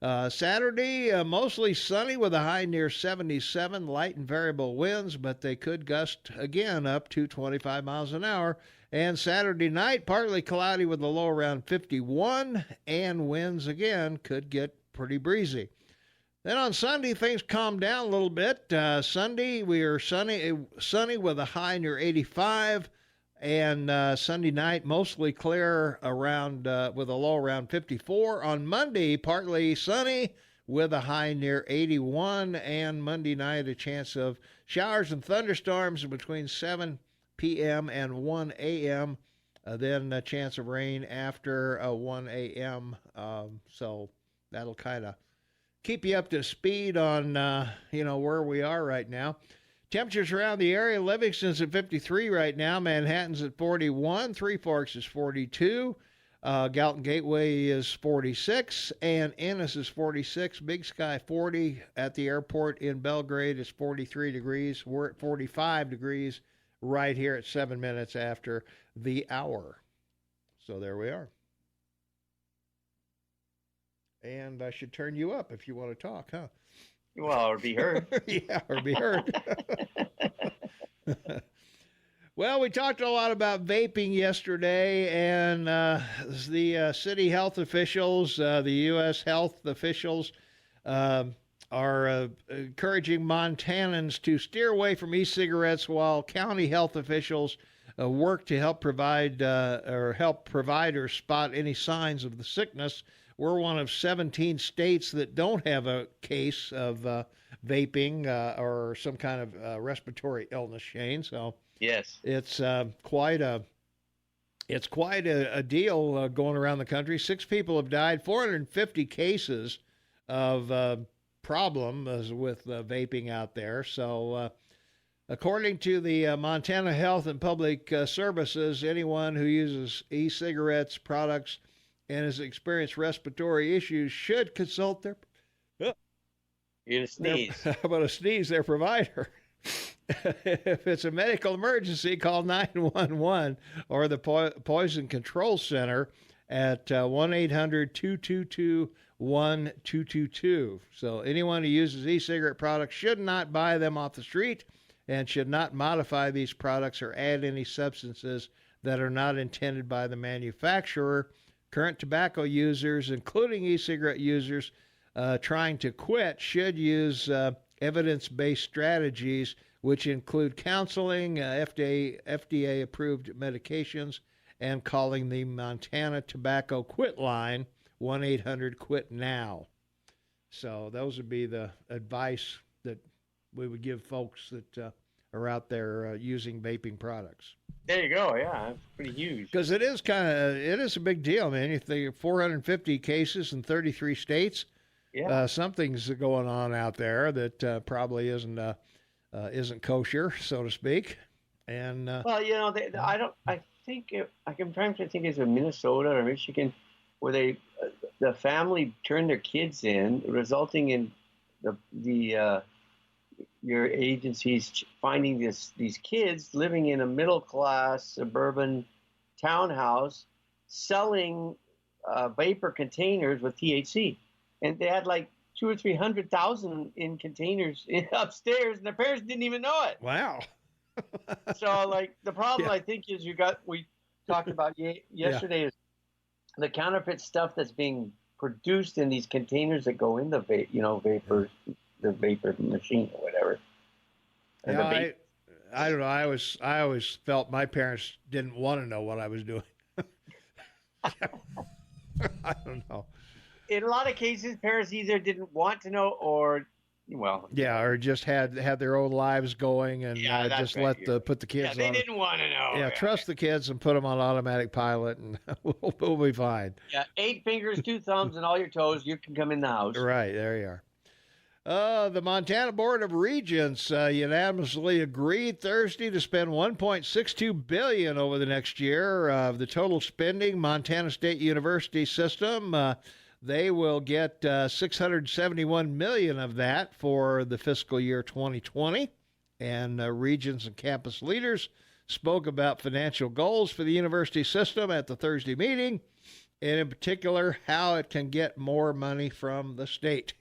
Saturday, mostly sunny with a high near 77, light and variable winds, but they could gust again up to 25 miles an hour. And Saturday night, partly cloudy with a low around 51, and winds again could get pretty breezy. Then on Sunday, things calm down a little bit. Sunday, we are sunny with a high near 85, and Sunday night, mostly clear around with a low around 54. On Monday, partly sunny with a high near 81, and Monday night, a chance of showers and thunderstorms between 7 p.m. and 1 a.m., then a chance of rain after 1 a.m., so that'll kind of keep you up to speed on, where we are right now. Temperatures around the area, Livingston's at 53 right now, Manhattan's at 41, Three Forks is 42, Gallatin Gateway is 46, and Ennis is 46, Big Sky 40, at the airport in Belgrade is 43 degrees. We're at 45 degrees right here at 7 minutes after the hour. So there we are. And I should turn you up if you want to talk, huh? Well, or be heard. Yeah, or be heard. Well, we talked a lot about vaping yesterday, and the city health officials, the U.S. health officials, are encouraging Montanans to steer away from e-cigarettes while county health officials work to help help providers spot any signs of the sickness. We're one of 17 states that don't have a case of vaping or some kind of respiratory illness, Shane. So yes, it's quite a deal going around the country. 6 people have died, 450 cases of problems with vaping out there. So according to the Montana Health and Public Services, anyone who uses e-cigarettes products and has experienced respiratory issues should consult their you're gonna sneeze. How about a sneeze? Their provider. If it's a medical emergency, call 911 or the Poison Control Center at 1-800-222-1222. So anyone who uses e-cigarette products should not buy them off the street and should not modify these products or add any substances that are not intended by the manufacturer. Current tobacco users, including e-cigarette users trying to quit, should use evidence-based strategies, which include counseling, FDA-approved medications, and calling the Montana Tobacco Quit Line, 1-800-QUIT-NOW. So those would be the advice that we would give folks that are out there using vaping products. There you go. Yeah, it's pretty huge. Because it is a big deal, man. If there are 450 cases in 33 states, yeah, something's going on out there that probably isn't kosher, so to speak. And well, I'm trying to think it's in Minnesota or Michigan, where the family turned their kids in, resulting in your agencies finding these kids living in a middle-class suburban townhouse selling vapor containers with THC. And they had like 200,000 or 300,000 in containers upstairs, and their parents didn't even know it. Wow. So, like, the problem, I think, is we talked about yesterday is the counterfeit stuff that's being produced in these containers that go in the vapor machine or whatever. Yeah, I don't know. I always felt my parents didn't want to know what I was doing. I don't know. In a lot of cases, parents either didn't want to know or well, Yeah, or just had their own lives going and yeah, that's just right. put the Yeah, kids they on. didn't want to know. Yeah, trust the kids and put them on automatic pilot, and we'll be fine. Yeah, 8 fingers, 2 thumbs, and all your toes. You can come in the house. Right, there you are. The Montana Board of Regents unanimously agreed Thursday to spend $1.62 billion over the next year. The total spending, Montana State University system, they will get $671 million of that for the fiscal year 2020. And regents and campus leaders spoke about financial goals for the university system at the Thursday meeting, and in particular, how it can get more money from the state.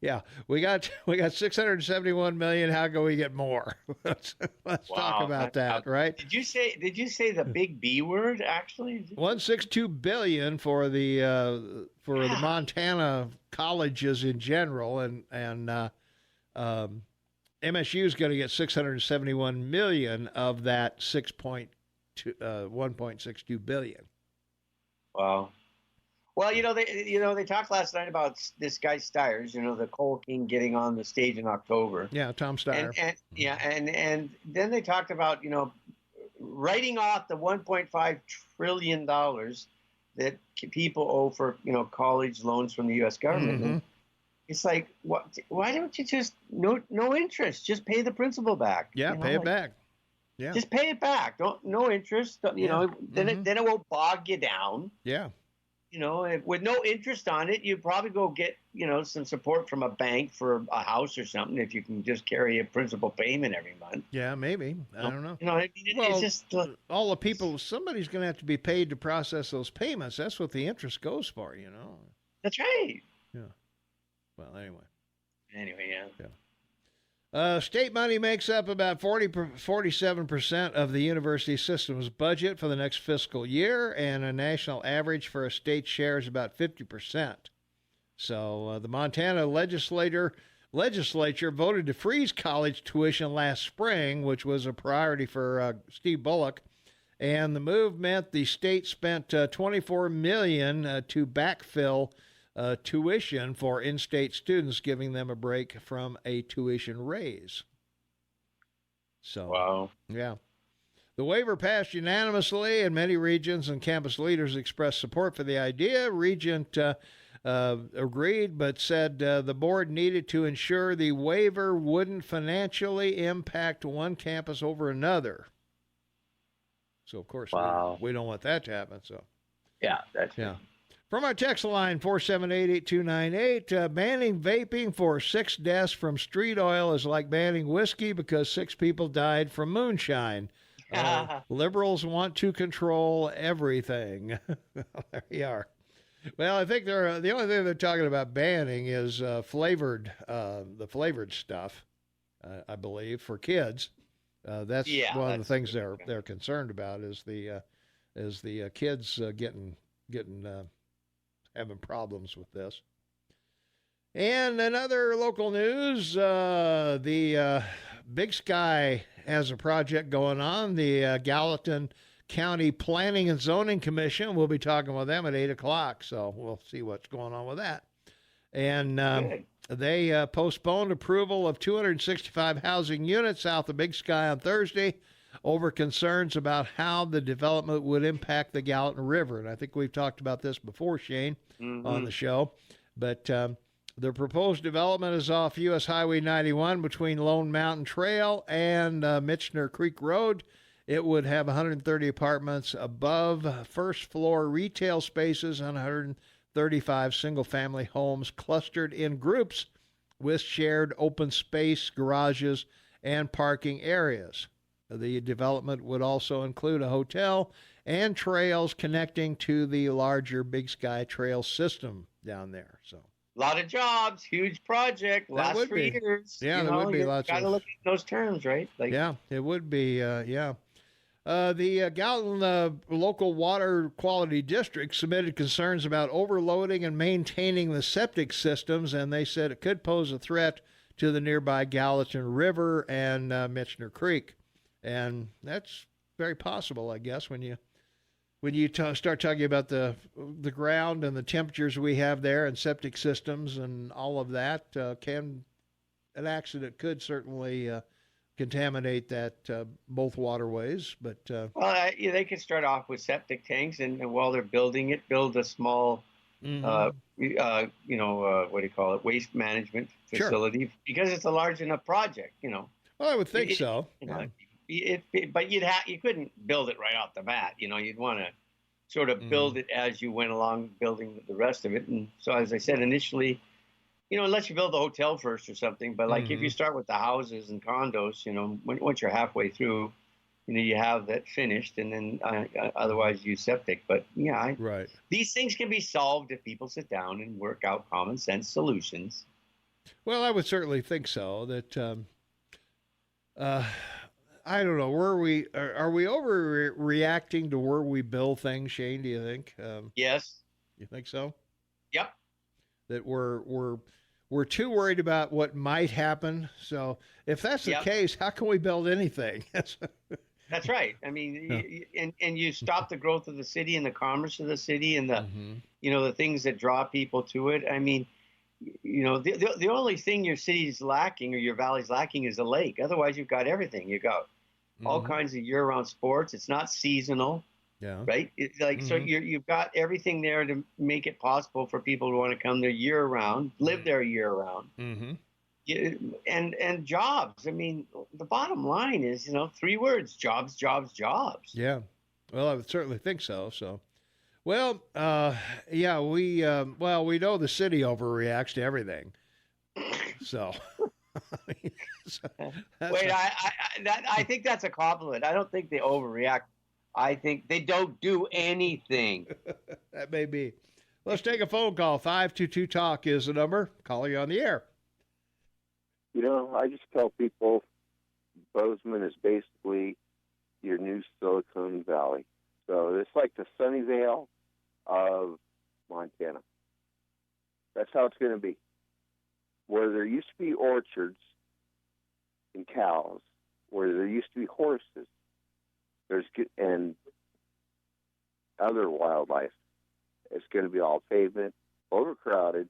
Yeah, we got $671 million. How can we get more? Let's talk about that, right? Did you say the big B word? Actually, $162 billion for the Montana colleges in general, and MSU is going to get $671 million of that $1.62 billion. Wow. Well, they talked last night about this guy Stiers, the coal king, getting on the stage in October. Yeah, Tom Steyer. And then they talked about writing off the $1.5 trillion that people owe for college loans from the U.S. government. Mm-hmm. It's like, what? Why don't you just no interest? Just pay the principal back. Yeah, pay it back. Yeah, just pay it back. No interest. Then it won't bog you down. Yeah. With no interest on it, you probably go get, some support from a bank for a house or something if you can just carry a principal payment every month. Yeah, maybe. I don't know. It's just all the people, somebody's going to have to be paid to process those payments. That's what the interest goes for, That's right. Yeah. Well, anyway. Yeah. State money makes up about 47% of the university system's budget for the next fiscal year, and a national average for a state share is about 50%. So the Montana legislature voted to freeze college tuition last spring, which was a priority for Steve Bullock, and the move meant the state spent $24 million to backfill tuition for in-state students, giving them a break from a tuition raise. So, wow. Yeah. The waiver passed unanimously, and many regions and campus leaders expressed support for the idea. Regent agreed, but said the board needed to ensure the waiver wouldn't financially impact one campus over another. So, of course, wow. we don't want that to happen. So, yeah, that's yeah. From our text line, 478-8298, banning vaping for 6 deaths from street oil is like banning whiskey because 6 people died from moonshine. Liberals want to control everything. There you are. Well, I think the only thing they're talking about banning is the flavored stuff, I believe, for kids. That's one of the things they're concerned about is the kids getting having problems with this. And another local news, the Big Sky has a project going on. The Gallatin County Planning and Zoning Commission, we'll be talking with them at 8 o'clock, so we'll see what's going on with that. And they postponed approval of 265 housing units south of Big Sky on Thursday over concerns about how the development would impact the Gallatin River. And I think we've talked about this before, Shane, on the show. But the proposed development is off U.S. Highway 91 between Lone Mountain Trail and Michener Creek Road. It would have 130 apartments above first-floor retail spaces and 135 single-family homes clustered in groups with shared open space, garages, and parking areas. The development would also include a hotel and trails connecting to the larger Big Sky Trail system down there. So, a lot of jobs, huge project, lasts for years. Yeah, there would be lots of. Got to look at those terms, right? Yeah, it would be. Yeah. The Gallatin Local Water Quality District submitted concerns about overloading and maintaining the septic systems, and they said it could pose a threat to the nearby Gallatin River and Michener Creek. And that's very possible, I guess, when you start talking about the ground and the temperatures we have there and septic systems and all of that can an accident could certainly contaminate that both waterways. But Well, they could start off with septic tanks, and while they're building it, build a small, mhm. what do you call it, waste management Sure. facility, because it's a large enough project. Well, I would think It, so. you Yeah. know, but you couldn't build it right off the bat. You'd want to sort of Hmm. build it as you went along, building the rest of it. And so, as I said initially, unless you build the hotel first or something, but like if you Hmm. start with the houses and condos, once you're halfway through, you have that finished, and then otherwise use septic. But yeah, Right. these things can be solved if people sit down and work out common sense solutions. Well, I would certainly think so. That uh, I don't know. Are we overreacting to where we build things, Shane? Do you think? Yes. You think so? Yep. That we're too worried about what might happen. So if that's the Yep. case, how can we build anything? That's right. I mean, Yeah. and you stop the growth of the city and the commerce of the city and Hmm. the things that draw people to it. I mean, the only thing your city's lacking or your valley's lacking is a lake. Otherwise, you've got everything. You got all Hmm. kinds of year-round sports. It's not seasonal, Yeah. right? It's like so Hmm. you've got everything there to make it possible for people to want to come there year-round, live there year-round. Hmm. And jobs. I mean, the bottom line is, three words: jobs, jobs, jobs. Yeah. Well, I would certainly think so. So, well, yeah, we know the city overreacts to everything. So, so that's Wait, I think that's a compliment. I don't think they overreact. I think they don't do anything. that may be. Let's take a phone call. 522 Talk is the number. Call you on the air. I just tell people Bozeman is basically your new Silicon Valley. So it's like the Sunnyvale of Montana. That's how it's going to be. Where there used to be orchards and cows, where there used to be horses, and other wildlife, it's going to be all pavement, overcrowded.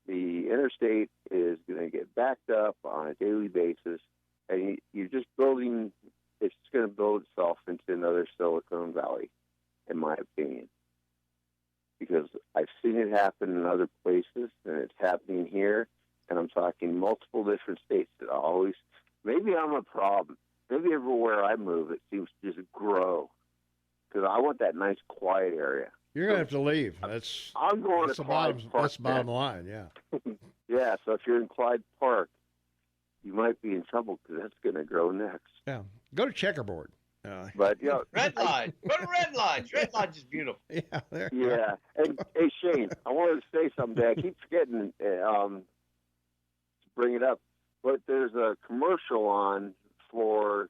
The interstate is going to get backed up on a daily basis, and you're just building. It's going to build itself into another Silicon Valley, in my opinion, because I've seen it happen in other places, and it's happening here. And I'm talking multiple different states that always. Maybe I'm a problem. Maybe everywhere I move, it seems to just grow, because I want that nice, quiet area. You're gonna have to leave. I'm going that's to the Clyde bottom. Park. That's the bottom line. Yeah. Yeah, so if you're in Clyde Park, you might be in trouble because that's going to grow next. Yeah. Go to Checkerboard. But Red Lodge. Go to Red Lodge. Red Lodge is beautiful. Yeah. There. yeah. And hey, Shane, I wanted to say something. I keep forgetting to bring it up, but there's a commercial on for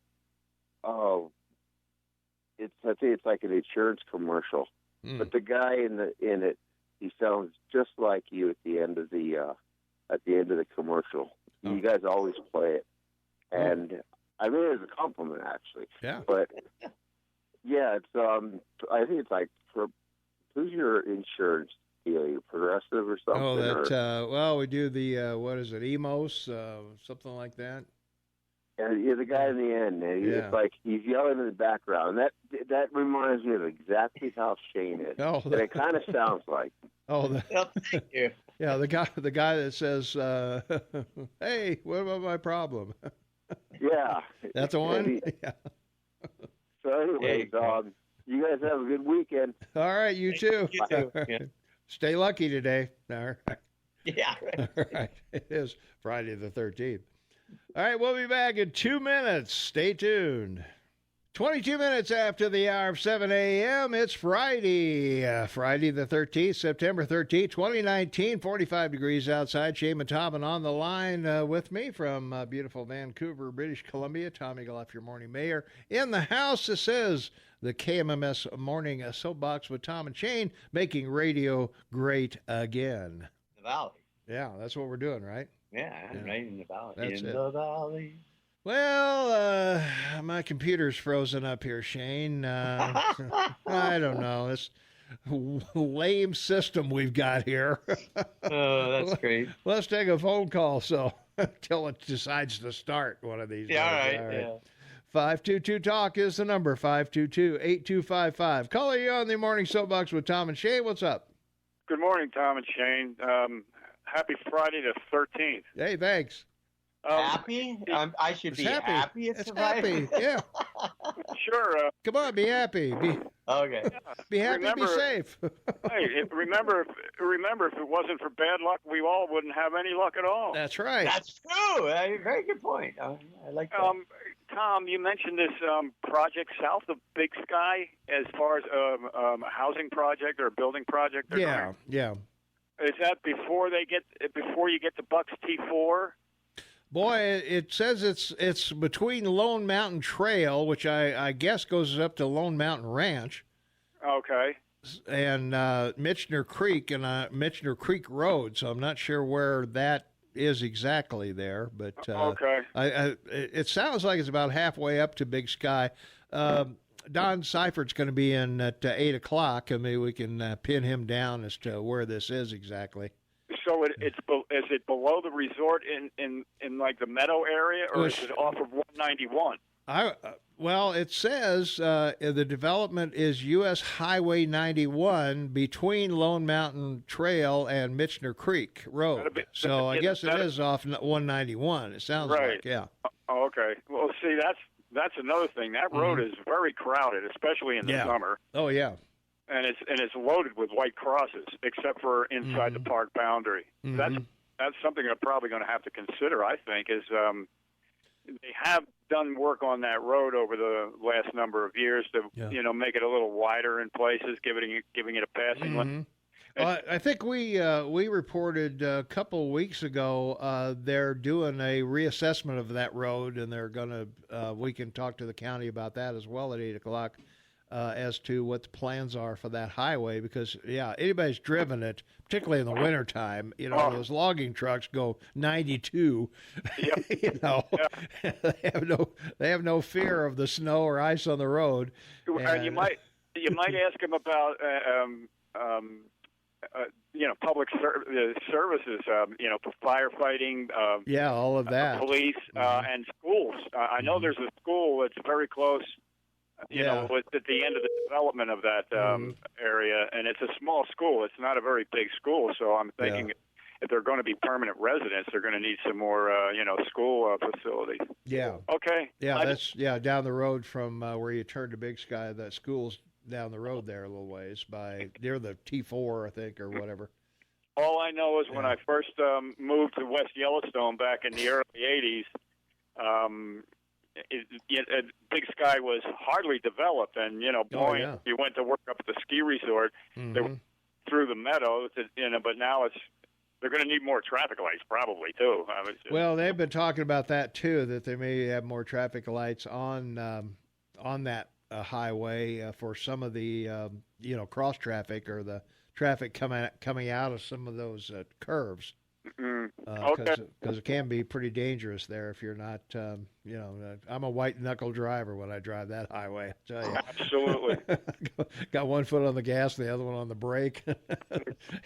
I think it's like an insurance commercial. Mm. But the guy in it, he sounds just like you at the end of the commercial. Oh. You guys always play it, and I mean it as a compliment actually. Yeah. But yeah, it's I think it's like who's your insurance dealer, Progressive or something? Oh, that. Well, we do the what is it, Emos, something like that. And the guy in the end, and Yeah. it's like he's yelling in the background. That reminds me of exactly how Shane is. Oh, And it kind of sounds like. Oh, Well, thank you. yeah, the guy that says, "Hey, what about my problem?" Yeah. That's the one. Yeah. So anyways, you guys have a good weekend. All right, you too. You too. All Yeah. right. Stay lucky today. All right. Yeah. All right. It is Friday the 13th. All right, we'll be back in 2 minutes. Stay tuned. 22 minutes after the hour of 7 a.m., it's Friday. Friday the 13th, September 13th, 2019, 45 degrees outside. Shane Matobin on the line with me from beautiful Vancouver, British Columbia. Tommy Gluff, your morning mayor. In the house, this is the KMMS Morning Soapbox with Tom and Shane, making radio great again. The valley. Yeah, that's what we're doing, right? Yeah, Yeah. right in the valley. That's in it. the valley. Well, my computer's frozen up here, Shane. I don't know. This lame system we've got here. Oh, that's great. Let's take a phone call. So, until it decides to start one of these days. Yeah, all right. Yeah. 522-TALK is the number, 522-8255. Caller, you on the Morning Soapbox with Tom and Shay. What's up? Good morning, Tom and Shane. Happy Friday the 13th. Hey, thanks. Happy? I should be happy. It's happy. Yeah. Sure. Come on, be happy. Okay. Be happy. Remember, be safe. Hey, remember, if it wasn't for bad luck, we all wouldn't have any luck at all. That's right. That's true. Very good point. I like that. Tom, you mentioned this project south of Big Sky as far as a housing project or a building project. Yeah. Is that before you get to Bucks T4? Boy, it says it's between Lone Mountain Trail, which I guess goes up to Lone Mountain Ranch. Okay. And Michener Creek and Michener Creek Road. So I'm not sure where that is exactly there, but okay. It sounds like it's about halfway up to Big Sky. Don Seifert's going to be in at 8 o'clock, and maybe we can pin him down as to where this is exactly. So is it below the resort in like the Meadow area, or is it off of 191? Well, it says the development is U.S. Highway 91 between Lone Mountain Trail and Michener Creek Road. So I guess it is off 191. It sounds like, yeah. Oh, okay. Well, see, that's another thing. That road is very crowded, especially in the summer. Oh, yeah. And it's loaded with white crosses, except for inside the park boundary. Mm-hmm. That's something I'm probably going to have to consider. I think is they have done work on that road over the last number of years to make it a little wider in places, giving it a passing lane. Well, I think we reported a couple of weeks ago they're doing a reassessment of that road, and they're going to we can talk to the county about that as well at 8 o'clock. As to what the plans are for that highway, because anybody's driven it, particularly in the wintertime, those logging trucks go 92. Yep. They have no fear of the snow or ice on the road. And you might ask them about public services, firefighting, all of that, police, and schools. I know there's a school that's very close. At the end of the development of that area, and it's a small school. It's not a very big school, so I'm thinking if they're going to be permanent residents, they're going to need some more, school facilities. Yeah. Okay. Yeah, that's down the road from where you turn to Big Sky. That school's down the road there a little ways near the T4, I think, or whatever. All I know is when I first moved to West Yellowstone back in the early 80s, Big Sky was hardly developed, and you went to work up at the ski resort through the meadows, but now they're going to need more traffic lights probably too. Well, they've been talking about that too, that they may have more traffic lights on that highway for some of the cross traffic or the traffic coming out of some of those curves. Because it can be pretty dangerous there if you're not, I'm a white knuckle driver when I drive that highway. I tell you. Absolutely. Got one foot on the gas, the other one on the brake,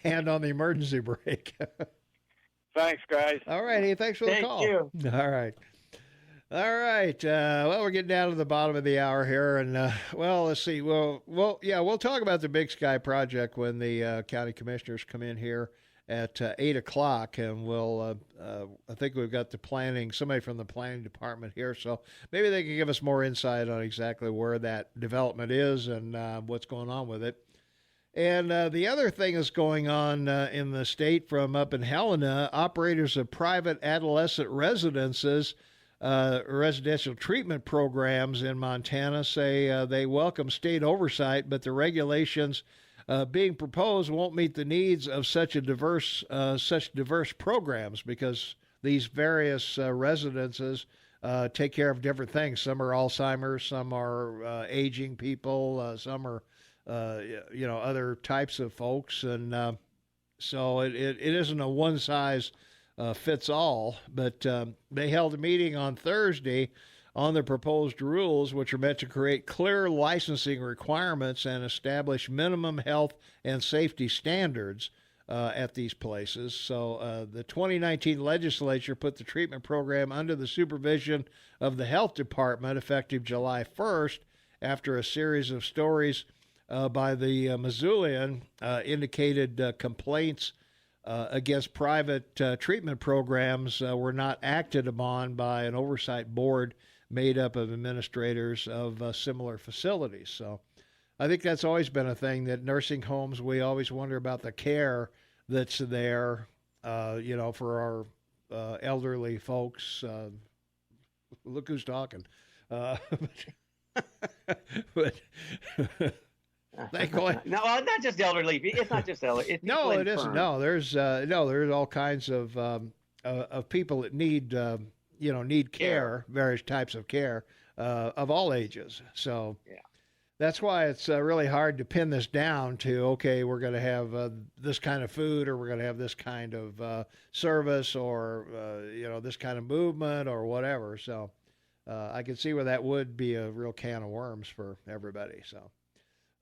hand on the emergency brake. Thanks, guys. All right. Hey, thanks for the call. Thank you. All right. Well, we're getting down to the bottom of the hour here, and let's see. We'll talk about the Big Sky project when the county commissioners come in here at 8 o'clock, and we'll I think we've got somebody from the planning department here, so maybe they can give us more insight on exactly where that development is and what's going on with it. And the other thing that's going on in the state from up in Helena, operators of private adolescent residences, residential treatment programs in Montana say they welcome state oversight, but the regulations being proposed won't meet the needs of such diverse programs, because these various residences take care of different things. Some are Alzheimer's, some are aging people, some are other types of folks, and so it isn't a one size fits all. But they held a meeting on Thursday on the proposed rules, which are meant to create clear licensing requirements and establish minimum health and safety standards at these places. So the 2019 legislature put the treatment program under the supervision of the health department effective July 1st after a series of stories by the Missoulian indicated complaints against private treatment programs were not acted upon by an oversight board made up of administrators of similar facilities. So I think that's always been a thing, that nursing homes, we always wonder about the care that's there, for our elderly folks. Look who's talking. But thankfully, No, not just elderly. It's not just elderly. It's no, it isn't. infirm. No, there's all kinds of people that need need care, various types of care of all ages. So Yeah. that's why it's really hard to pin this down to, okay, we're going to have this kind of food, or we're going to have this kind of service, or this kind of movement, or whatever. So I can see where that would be a real can of worms for everybody. So.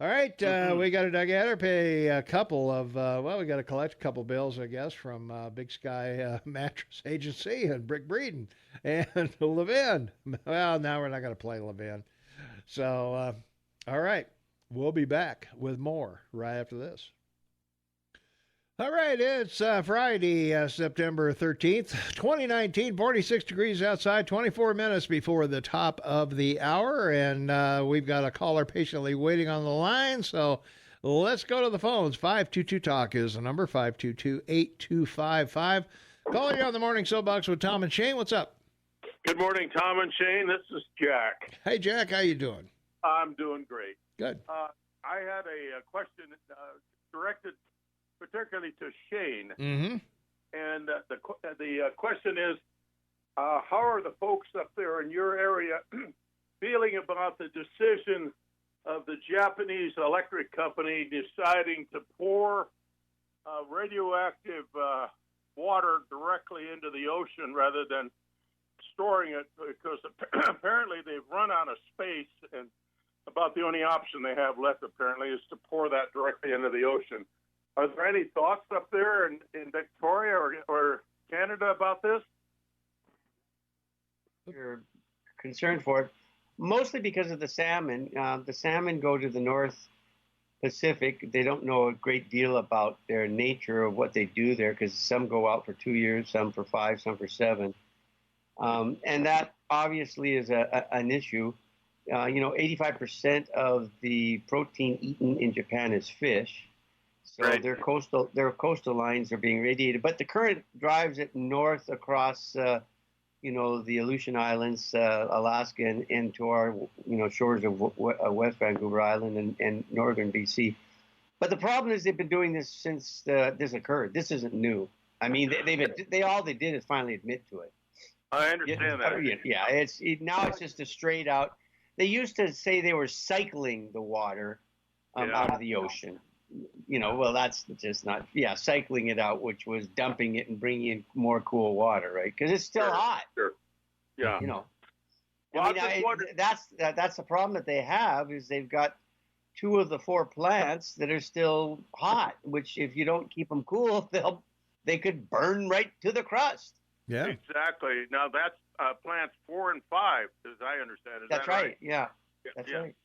All right, we got to together pay a couple of, we got to collect a couple bills, I guess, from Big Sky Mattress Agency and Brick Breeden and Levin. Well, now we're not going to play Levin. So, all right, we'll be back with more right after this. All right, it's Friday, September 13th, 2019, 46 degrees outside, 24 minutes before the top of the hour, and we've got a caller patiently waiting on the line, so let's go to the phones. 522-TALK is the number, 522-8255. Calling you on the Morning Soapbox with Tom and Shane. What's up? Good morning, Tom and Shane. This is Jack. Hey, Jack, how you doing? I'm doing great. Good. I had a question directed particularly to Shane, Mm-hmm. and the question is, how are the folks up there in your area feeling about the decision of the Japanese electric company deciding to pour radioactive water directly into the ocean rather than storing it, because apparently they've run out of space, and about the only option they have left apparently is to pour that directly into the ocean. Are there any thoughts up there in Victoria or Canada about this? You're concerned for it, mostly because of the salmon. The salmon go to the North Pacific. They don't know a great deal about their nature of what they do there, because some go out for 2 years, some for 5, some for 7. And that obviously is an issue. 85% of the protein eaten in Japan is fish. So Right. their coastal lines are being radiated. But the current drives it north across, the Aleutian Islands, Alaska, and into our, shores of West Vancouver Island and northern BC. But the problem is they've been doing this since this occurred. This isn't new. I mean, all they did is finally admit to it. I understand that. Yeah, now it's just a straight out. They used to say they were cycling the water out of the ocean. Well, that's just not. Yeah, cycling it out, which was dumping it and bringing in more cool water, right? Because it's still hot. Sure. Yeah. Well, I'm just wondering- that's the problem that they have, is they've got 2 of the 4 plants that are still hot. Which, if you don't keep them cool, they could burn right to the crust. Yeah. Exactly. Now that's plants 4 and 5, as I understand it. That's that right. Yeah, Yeah, that's yeah. right.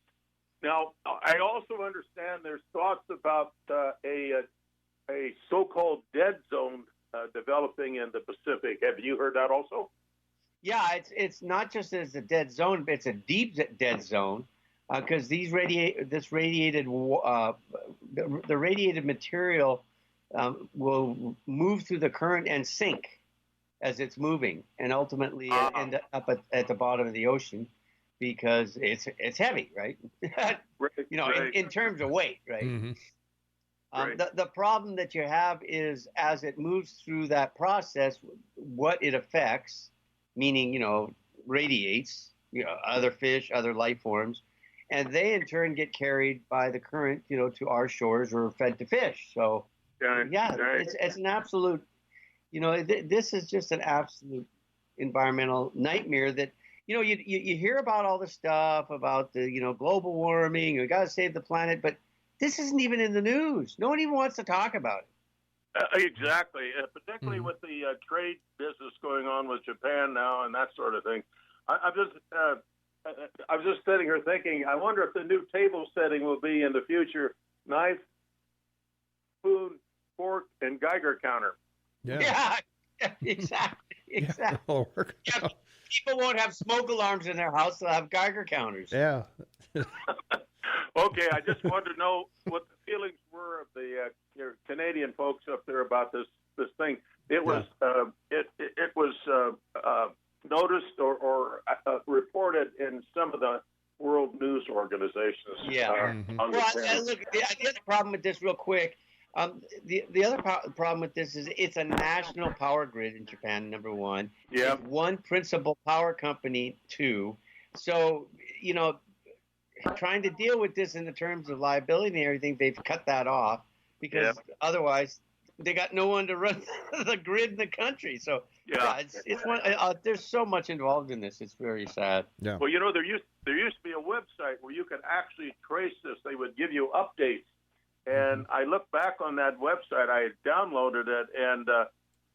Now, I also understand there's thoughts about a so-called dead zone developing in the Pacific. Have you heard that also? Yeah, it's not just as a dead zone, but it's a deep dead zone, because the radiated material will move through the current and sink as it's moving, and ultimately end up at the bottom of the ocean, because it's heavy, right? Right. In terms of weight, right? Mm-hmm. Right. The problem that you have is, as it moves through that process, what it affects, meaning, radiates, other fish, other life forms, and they in turn get carried by the current, to our shores or fed to fish. So, yeah, Right. it's an absolute, this is just an absolute environmental nightmare that, you hear about all the stuff about the, global warming, we got to save the planet, but this isn't even in the news. No one even wants to talk about it. Exactly, particularly with the trade business going on with Japan now and that sort of thing. I was just sitting here thinking, I wonder if the new table setting will be in the future knife, spoon, fork, and Geiger counter. Yeah, exactly. Yeah, it'll work. Yeah, people won't have smoke alarms in their house; they'll have Geiger counters. Yeah. Okay, I just wanted to know what the feelings were of the your Canadian folks up there about this thing. It was it was noticed or reported in some of the world news organizations. Yeah. On the Well, look, the other problem with this, real quick. The other problem with this is it's a national power grid in Japan. Number one. Yeah. One principal power company. Two. So trying to deal with this in the terms of liability and everything, they've cut that off because otherwise they got no one to run the grid in the country. So it's one. There's so much involved in this. It's very sad. Yeah. Well, there used to be a website where you could actually trace this. They would give you updates, and I looked back on that website. I downloaded it, and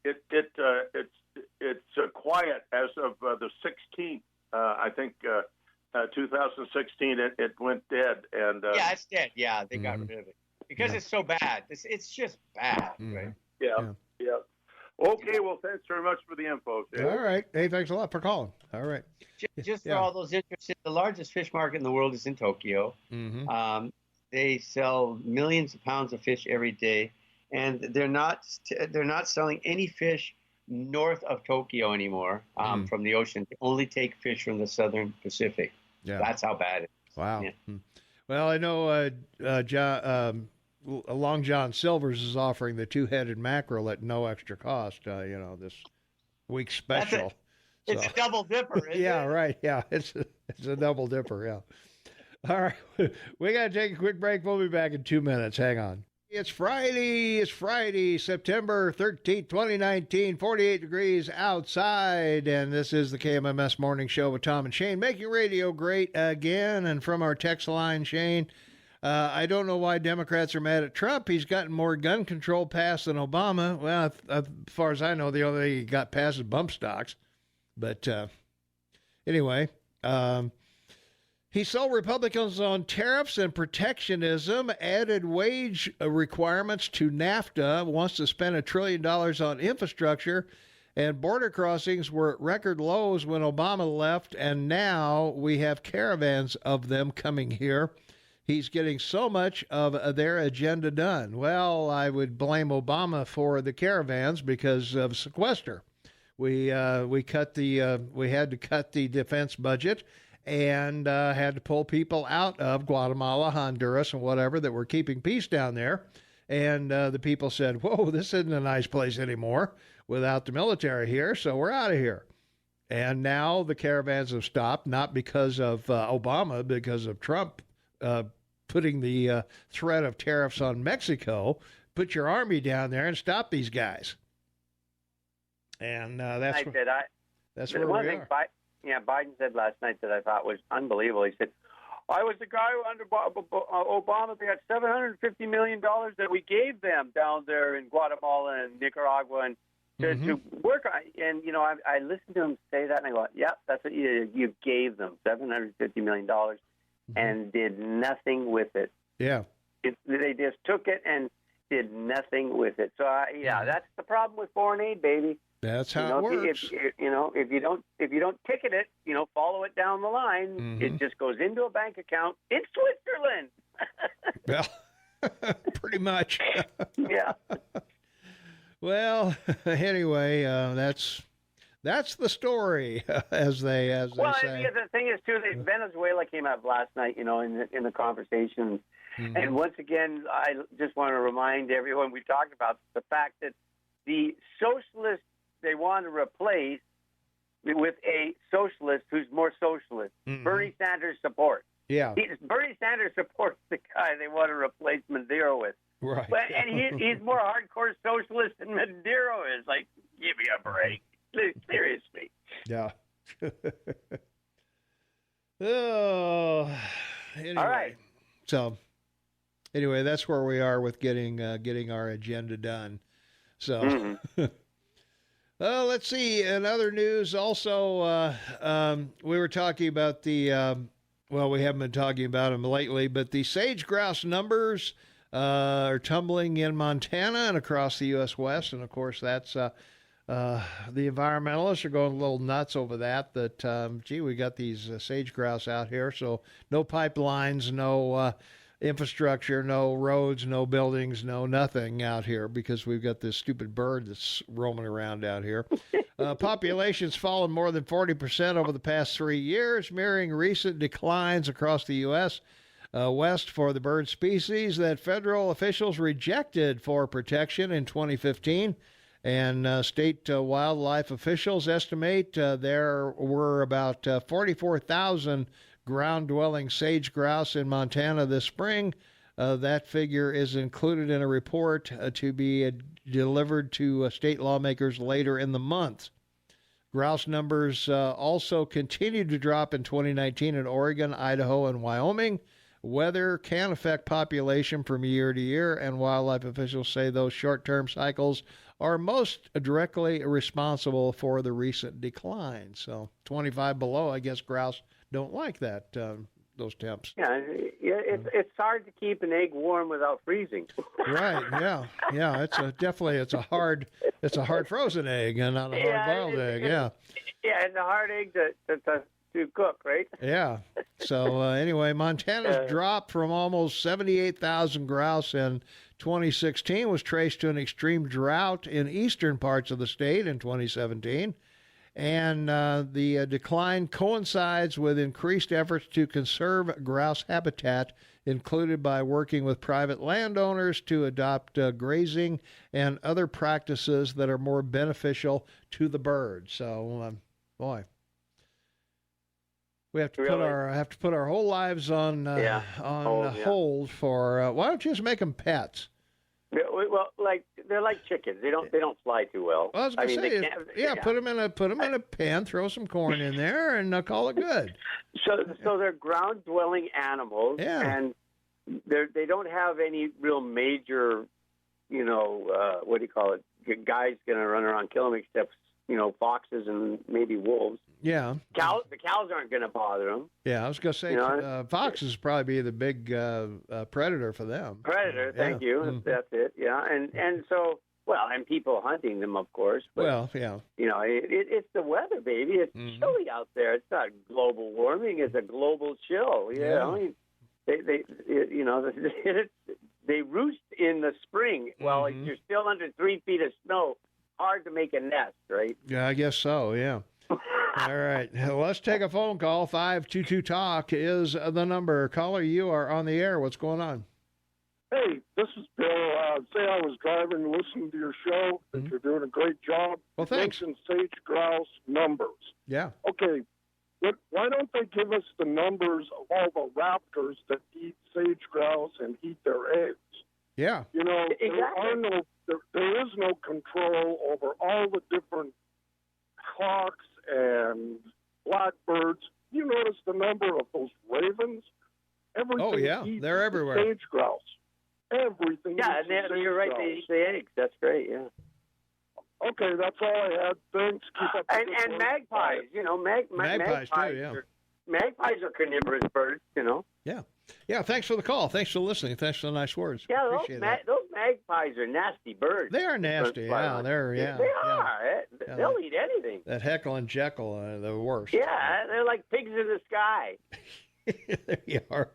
it's quiet as of the 16th. I think 2016. It went dead, and it's dead. Yeah, they got rid of it because it's so bad. It's just bad, right? Yeah. Okay, well, thanks very much for the info, Jay. All right. Hey, thanks a lot for calling. All right. Just for all those interested, the largest fish market in the world is in Tokyo. Mm-hmm. They sell millions of pounds of fish every day, and they're not selling any fish north of Tokyo anymore from the ocean. They only take fish from the southern Pacific. Yeah. That's how bad it is. Wow. Yeah. Well, I know Long John Silver's is offering the two-headed mackerel at no extra cost, this week's special. It's a double dipper, isn't it? Right. Yeah, it's a double dipper, yeah. All right, we got to take a quick break. We'll be back in 2 minutes. Hang on. It's Friday, September 13th, 2019, 48 degrees outside, and this is the KMMS Morning Show with Tom and Shane, making radio great again. And from our text line, Shane, I don't know why Democrats are mad at Trump. He's gotten more gun control passed than Obama. Well, as far as I know, the only thing he got passed is bump stocks. But anyway, he sold Republicans on tariffs and protectionism, added wage requirements to NAFTA, wants to spend $1 trillion on infrastructure, and border crossings were at record lows when Obama left, and now we have caravans of them coming here. He's getting so much of their agenda done. Well, I would blame Obama for the caravans because of sequester. We had to cut the defense budget and had to pull people out of Guatemala, Honduras, and whatever that were keeping peace down there. And the people said, whoa, this isn't a nice place anymore without the military here, so we're out of here. And now the caravans have stopped, not because of Obama, because of Trump putting the threat of tariffs on Mexico. Put your army down there and stop these guys. And that's where we are. Biden said last night that I thought was unbelievable. He said, I was the guy under Obama. They got $750 million that we gave them down there in Guatemala and Nicaragua and to work on. And, I listened to him say that, and I go, yeah, that's what you gave them, $750 million, and did nothing with it. Yeah. They just took it and did nothing with it. So, that's the problem with foreign aid, baby. That's how it works. If you don't ticket it, follow it down the line, it just goes into a bank account in Switzerland. Well, pretty much. Yeah. Well, anyway, that's the story, as they say. The thing is too, that Venezuela came up last night, in the conversation, and once again, I just want to remind everyone we talked about the fact that the socialists they want to replace with a socialist who's more socialist. Bernie Sanders support. Yeah. Bernie Sanders supports the guy they want to replace Maduro with. Right. But, and he's more hardcore socialist than Maduro is. Like, give me a break. Seriously. Yeah. Oh. Anyway. All right. So, anyway, that's where we are with getting our agenda done. So, well, let's see. In other news, also, we were talking about the, well, we haven't been talking about them lately, but the sage grouse numbers are tumbling in Montana and across the U.S. West. And, of course, that's the environmentalists are going a little nuts over that, gee, we got these sage grouse out here, so no pipelines, no infrastructure, no roads, no buildings, no nothing out here because we've got this stupid bird that's roaming around out here. Population's fallen more than 40% over the past 3 years, mirroring recent declines across the U.S. West for the bird species that federal officials rejected for protection in 2015. And state wildlife officials estimate there were about 44,000 ground-dwelling sage grouse in Montana this spring. That figure is included in a report to be delivered to state lawmakers later in the month. Grouse numbers also continued to drop in 2019 in Oregon, Idaho, and Wyoming. Weather can affect population from year to year, and wildlife officials say those short-term cycles are most directly responsible for the recent decline. So 25 below, I guess grouse don't like that, those temps. Yeah, it's hard to keep an egg warm without freezing. Right, yeah. It's a hard frozen egg and not a hard boiled egg, yeah. Yeah, and the hard egg to cook, right? Yeah. So anyway, Montana's drop from almost 78,000 grouse in 2016 was traced to an extreme drought in eastern parts of the state in 2017. And the decline coincides with increased efforts to conserve grouse habitat, included by working with private landowners to adopt grazing and other practices that are more beneficial to the bird. So, boy. We have to put our whole lives on hold for. Why don't you just make them pets? Well, like they're like chickens. They don't fly too well. I was going to say, put them in a pen, throw some corn in there, and call it good. So they're ground dwelling animals, and they don't have any real major, what do you call it? Guys going to run around kill them except foxes and maybe wolves. Yeah. The cows aren't going to bother them. Yeah, I was going to say foxes probably be the big predator for them. Predator, thank you. Mm-hmm. That's it. Yeah, and so and people hunting them, of course. But, it's the weather, baby. It's chilly out there. It's not global warming. It's a global chill. They roost in the spring. Well, if you're still under 3 feet of snow, hard to make a nest, right? Yeah, I guess so. Yeah. All right. Let's take a phone call. 522-TALK is the number. Caller, you are on the air. What's going on? Hey, this is Bill. Say I was driving and listening to your show. I think you're doing a great job. Well, thanks. You mentioned sage grouse numbers. Yeah. Okay. Why don't they give us the numbers of all the raptors that eat sage grouse and eat their eggs? Yeah. Exactly. There is no control over all the different hawks and blackbirds. You notice the number of those ravens? Everything they're everywhere. Sage grouse. Everything. Yeah, and you're right. They eat the eggs. That's great. Yeah. Okay, that's all I had. Thanks. Keep up and magpies. Magpies too. Yeah. Magpies are carnivorous birds. Yeah. Yeah, thanks for the call. Thanks for listening. Thanks for the nice words. Yeah, those magpies are nasty birds. They are nasty. Yeah, they are. They'll eat anything. That Heckle and Jekyll are the worst. Yeah, they're like pigs in the sky. There you are.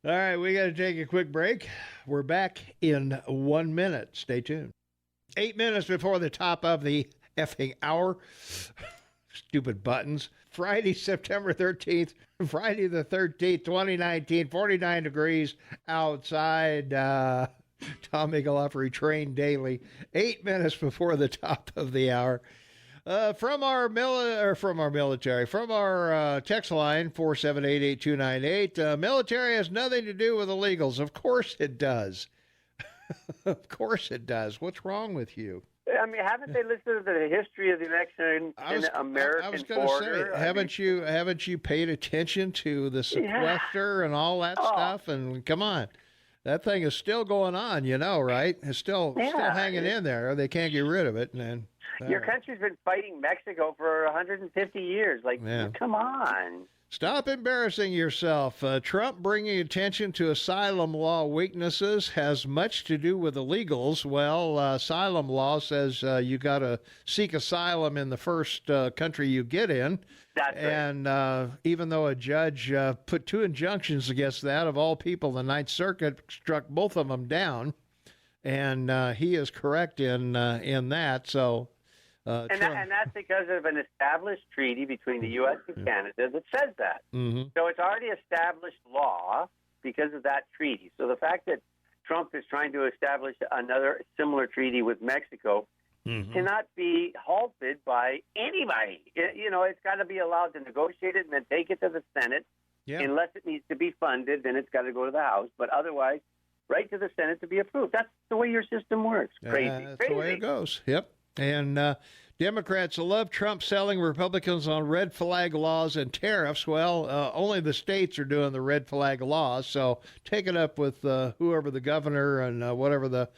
All right, we got to take a quick break. We're back in 1 minute. Stay tuned. 8 minutes before the top of the effing hour. Stupid buttons. Friday, September 13th. Friday the 13th, 2019. 49 degrees outside. Tom McAllister trained daily. 8 minutes before the top of the hour. From our text line, 478-8298, military has nothing to do with illegals. Of course it does. Of course it does. What's wrong with you? I mean, haven't they listened to the history of the election in American I was going to say, haven't you paid attention to the sequester and all that stuff? And come on. that thing is still going on, right? It's still hanging in there. They can't get rid of it. And your country's been fighting Mexico for 150 years. Like, come on. Stop embarrassing yourself. Trump bringing attention to asylum law weaknesses has much to do with illegals. Well, asylum law says you got to seek asylum in the first country you get in. That's right. And even though a judge put 2 injunctions against that, of all people, the Ninth Circuit struck both of them down. And he is correct in that. So. And that's because of an established treaty between the U.S. and Canada that says that. Mm-hmm. So it's already established law because of that treaty. So the fact that Trump is trying to establish another similar treaty with Mexico cannot be halted by anybody. It's got to be allowed to negotiate it and then take it to the Senate. Yeah. Unless it needs to be funded, then it's got to go to the House. But otherwise, right to the Senate to be approved. That's the way your system works. Crazy. That's the way it goes. Yep. And Democrats love Trump selling Republicans on red flag laws and tariffs. Well, only the states are doing the red flag laws. So take it up with whoever the governor and whatever the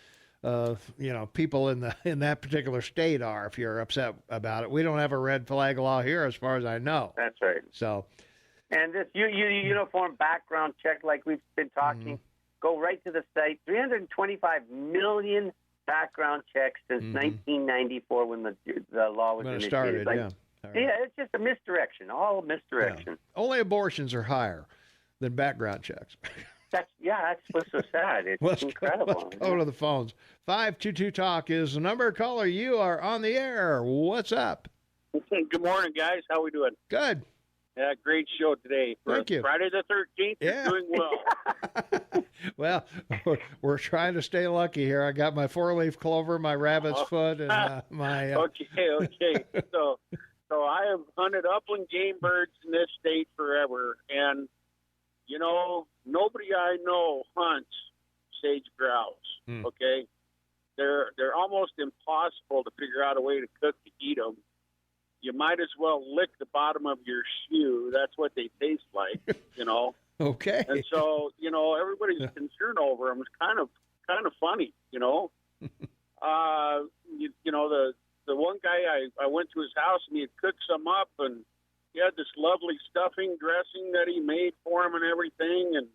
people in that particular state are. If you're upset about it, we don't have a red flag law here, as far as I know. That's right. So, and this uniform background check, like we've been talking, go right to the site. 325 million background checks since 1994 when the law was initiated. Started, yeah, it's just a misdirection, all misdirection. Yeah. Only abortions are higher than background checks. That's what's so sad. It's incredible. Let's go to the phones. 522 Talk is the number. Caller, you are on the air. What's up? Good morning, guys. How we doing? Good. Yeah, great show today. Thank you. Friday the 13th, you're doing well. Well, we're trying to stay lucky here. I got my 4-leaf clover, my rabbit's foot, and my... Okay. So I have hunted upland game birds in this state forever, and, nobody I know hunts sage grouse, okay? They're almost impossible to figure out a way to cook to eat them. You might as well lick the bottom of your shoe. That's what they taste like, Okay. And so, everybody's concerned over them. It's kind of funny, The one guy I went to his house and he had cooked some up, and he had this lovely stuffing dressing that he made for him and everything. And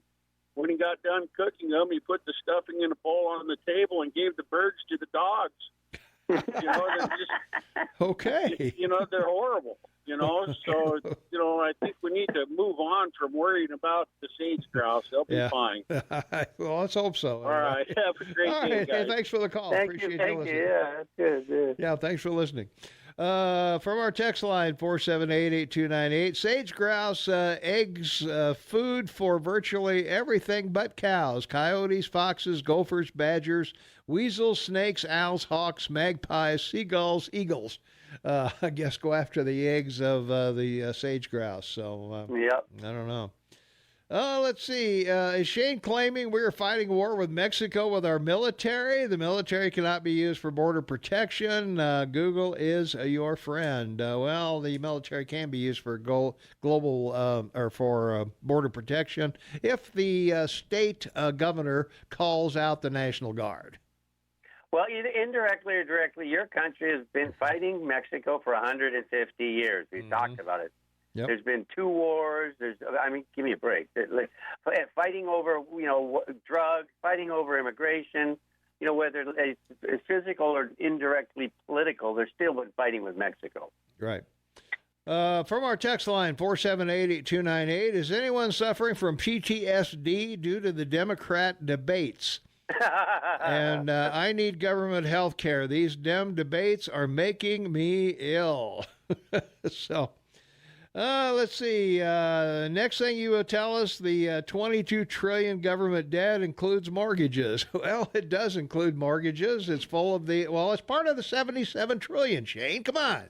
when he got done cooking them, he put the stuffing in a bowl on the table and gave the birds to the dogs. They're just, okay. They're horrible, So, I think we need to move on from worrying about the sage grouse. They'll be fine. Well, let's hope so. All right. Have a great day, guys. Hey, thanks for the call. Appreciate you listening. Yeah, that's good. Yeah, thanks for listening. From our text line, 478-8298, sage grouse, eggs, food for virtually everything but cows, coyotes, foxes, gophers, badgers, weasels, snakes, owls, hawks, magpies, seagulls, eagles. I guess go after the eggs of the sage grouse. So, yep. I don't know. Let's see. Is Shane claiming we're fighting war with Mexico with our military? The military cannot be used for border protection. Google is your friend. Well, the military can be used for global or for border protection if the state governor calls out the National Guard. Well, either indirectly or directly, your country has been fighting Mexico for 150 years. We've talked about it. Yep. There's been 2 wars. Give me a break. Fighting over, drugs, fighting over immigration, whether it's physical or indirectly political, they're still been fighting with Mexico. Right. From our text line, 478-8298, is anyone suffering from PTSD due to the Democrat debates? And I need government health care. These Dem debates are making me ill. So... let's see. Next thing you will tell us, the $22 trillion government debt includes mortgages. Well, it does include mortgages. It's full of it's part of the $77 trillion, Shane. Come on.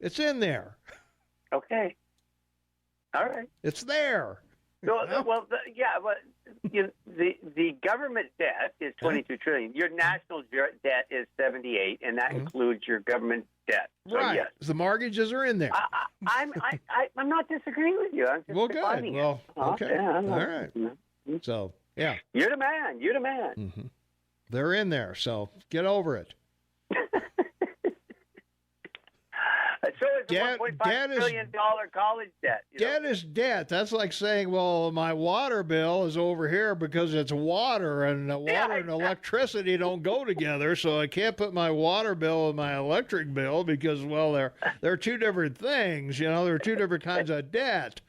It's in there. Okay. All right. It's there. The government debt is $22 trillion. Your national debt is $78, and that includes your government debt. So, right. Yes. The mortgages are in there. I'm not disagreeing with you. I'm just good. Well, okay. Yeah, all right. So, yeah. You're the man. You're the man. Mm-hmm. They're in there, so get over it. So it's a $1.5 billion college debt. Debt is debt. That's like saying, well, my water bill is over here because it's water, and water and electricity don't go together, so I can't put my water bill with my electric bill because, well, they're two different things. They're two different kinds of debt.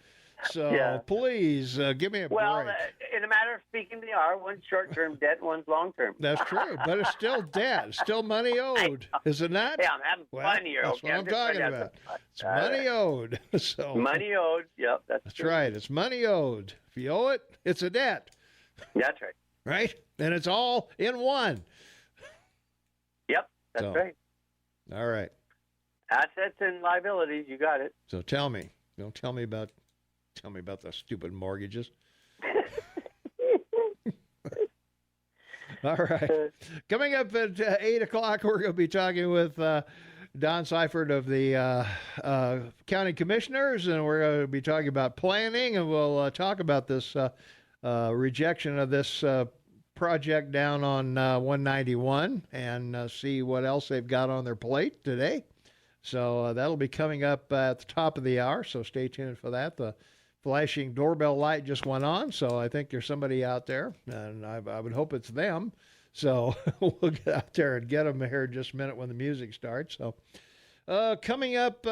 So please give me a break. Well, in a matter of speaking, they are. One's short-term debt, one's long-term. That's true, but it's still debt. It's still money owed, is it not? Yeah, I'm having fun here. That's what I'm talking about. It's money owed. So money owed. Yep, that's true. Right. It's money owed. If you owe it, it's a debt. That's right. Right, and it's all in one. Yep, that's right. All right. Assets and liabilities. You got it. So tell me. Don't tell me about the stupid mortgages. All right. Coming up at 8 o'clock, we're going to be talking with Don Seifert of the county commissioners, and we're going to be talking about planning, and we'll talk about this rejection of this project down on 191 and see what else they've got on their plate today. So that'll be coming up at the top of the hour, so stay tuned for that. The flashing doorbell light just went on, so I think there's somebody out there, and I would hope it's them. So we'll get out there and get them here in just a minute when the music starts. So coming up,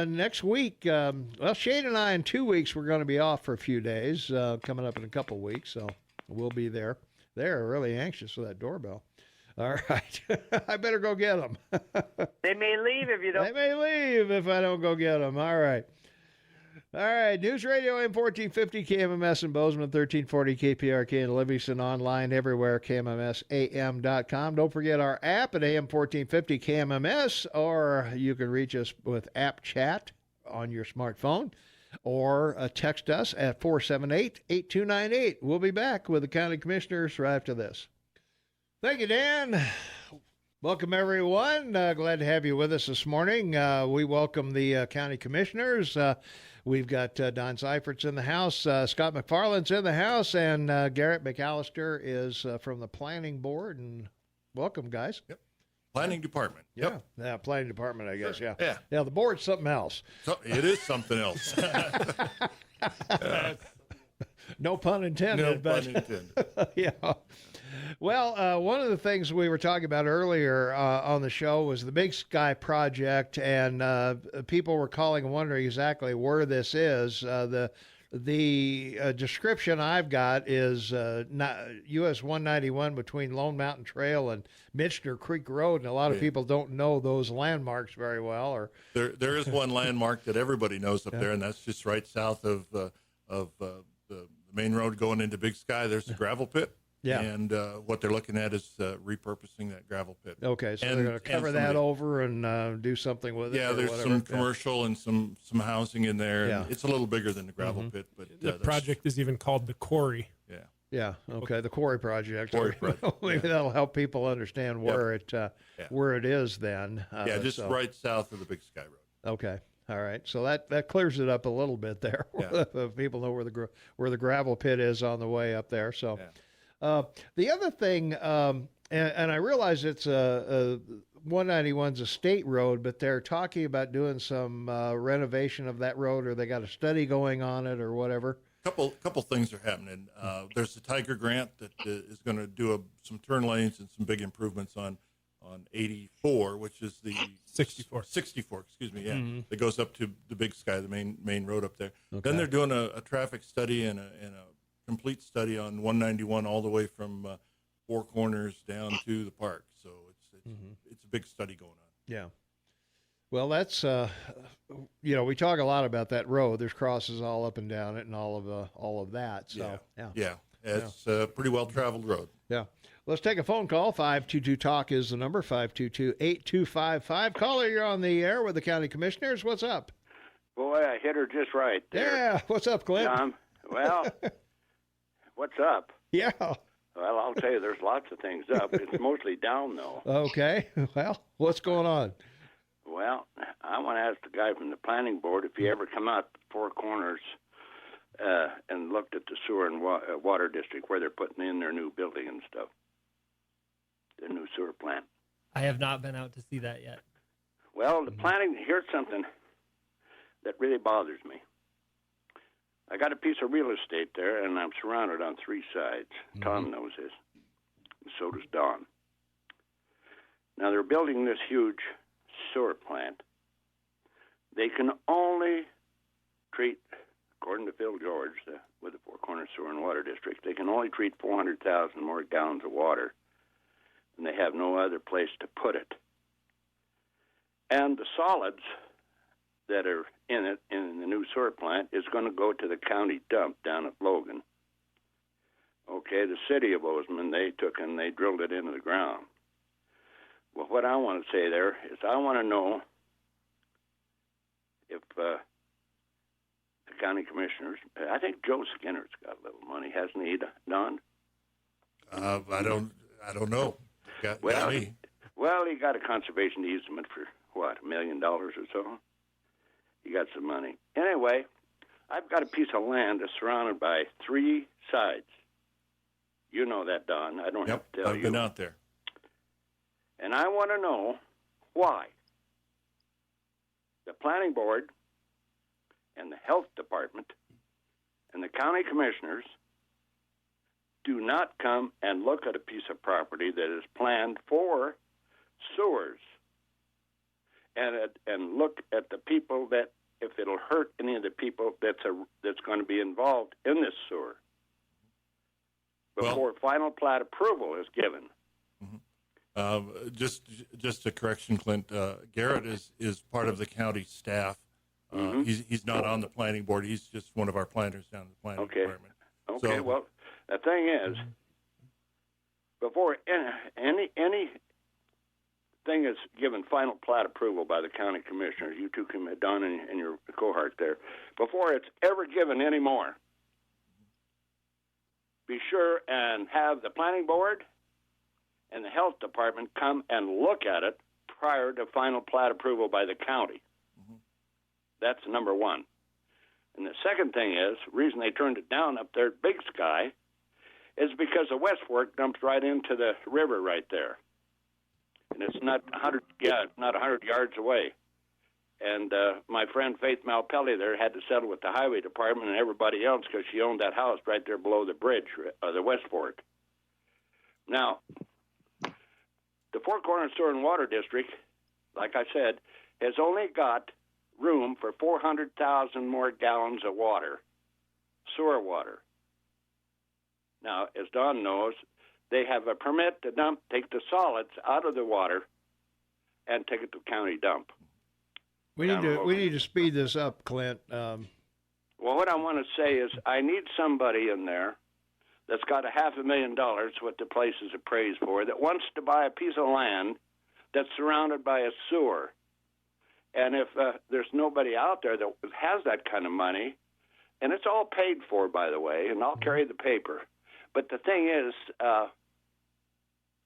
next week, Shane and I in 2 weeks, we're going to be off for a few days, coming up in a couple of weeks, so we'll be there. They're really anxious for that doorbell. All right. I better go get them. They may leave if you don't. They may leave if I don't go get them. All right. All right. News Radio AM 1450, KMMS in Bozeman, 1340 KPRK in Livingston, online everywhere, KMMSAM.com. Don't forget our app at AM 1450 KMMS, or you can reach us with app chat on your smartphone, or text us at 478-8298. We'll be back with the county commissioners right after this. Thank you, Dan. Welcome, everyone. Glad to have you with us this morning. We welcome the county commissioners. We've got Don Seifert's in the house, Scott McFarlane's in the house, and Garrett McAllister is from the planning board. And welcome, guys. Yep. Planning department. Yep. Yeah, planning department, I guess. Sure. Yeah. Yeah, the board's something else. So, it is something else. No pun intended. No pun intended. Yeah. Well, one of the things we were talking about earlier on the show was the Big Sky project, and people were calling and wondering exactly where this is. The description I've got is US 191 between Lone Mountain Trail and Mitchner Creek Road, and a lot of people don't know those landmarks very well. Or there is one landmark that everybody knows up there, and that's just right south of the main road going into Big Sky. There's the gravel pit. Yeah. And what they're looking at is repurposing that gravel pit. Okay, so they're going to cover that over and do something with it. Yeah, there's some commercial and some housing in there. Yeah. It's a little bigger than the gravel pit. But the project is even called the Quarry. Yeah. Yeah, okay, the Quarry Project. Quarry project. Maybe that'll help people understand where it is then. Just right south of the Big Sky Road. Okay. All right, so that clears it up a little bit there. Yeah. People know where the gravel pit is on the way up there. So. Yeah. The other thing, and I realize it's 191's a state road, but they're talking about doing some renovation of that road, or they got a study going on it, or whatever. Couple things are happening. There's the Tiger grant that is going to do some turn lanes and some big improvements on 84, which is the 64. Excuse me. Yeah, that goes up to the Big Sky, the main road up there. Okay. Then they're doing a traffic study and a complete study on 191 all the way from Four Corners down to the park. So it's a big study going on. Yeah. Well, that's we talk a lot about that road. There's crosses all up and down it and all of that. So yeah. It's a pretty well traveled road. Yeah. Let's take a phone call. 522-TALK is the number. 522-8255. Caller, you're on the air with the county commissioners. What's up? Boy, I hit her just right there. Yeah. What's up, Clint? Well. What's up? Yeah. Well, I'll tell you, there's lots of things up. It's mostly down, though. Okay. Well, what's going on? Well, I want to ask the guy from the planning board if he ever come out Four Corners and looked at the sewer and water district where they're putting in their new building and stuff, their new sewer plant? I have not been out to see that yet. Well, the planning, here's something that really bothers me. I got a piece of real estate there, and I'm surrounded on three sides. Tom knows this. And so does Don. Now, they're building this huge sewer plant. They can only treat, according to Phil George, with the Four Corners Sewer and Water District, they can only treat 400,000 more gallons of water, and they have no other place to put it. And the solids that are in it, in the new sewer plant, is going to go to the county dump down at Logan. Okay, the city of Bozeman, they took and they drilled it into the ground. Well, what I want to say there is I want to know if the county commissioners, I think Joe Skinner's got a little money, hasn't he, Don? I don't know. Got me. Well, he got a conservation easement for, what, $1 million or so? He got some money. Anyway, I've got a piece of land that's surrounded by three sides. You know that, Don. I don't have to tell you. I've been out there. And I want to know why the planning board and the health department and the county commissioners do not come and look at a piece of property that is planned for sewers and look at the people that, if it'll hurt any of the people that's going to be involved in this sewer before final plat approval is given. Just a correction, Clint. Garrett is part of the county staff. He's not on the planning board. He's just one of our planners down in the planning department. Okay. So, well, the thing is, before any thing is given final plat approval by the county commissioners, you two, Don and your cohort there, before it's ever given any more, be sure and have the planning board and the health department come and look at it prior to final plat approval by the county. That's number one. And the second thing is, the reason they turned it down up there at Big Sky is because the West Fork dumps right into the river right there. And it's not 100 yards away. And my friend Faith Malpelli there had to settle with the highway department and everybody else because she owned that house right there below the bridge, the West Fork. Now, the Four Corners Sewer and Water District, like I said, has only got room for 400,000 more gallons of water, sewer water. Now, as Don knows, they have a permit to take the solids out of the water and take it to county dump. We need to speed this up, Clint. Well, what I want to say is I need somebody in there that's got $500,000, what the place is appraised for, that wants to buy a piece of land that's surrounded by a sewer. And if there's nobody out there that has that kind of money, and it's all paid for, by the way, and I'll carry the paper. But the thing is,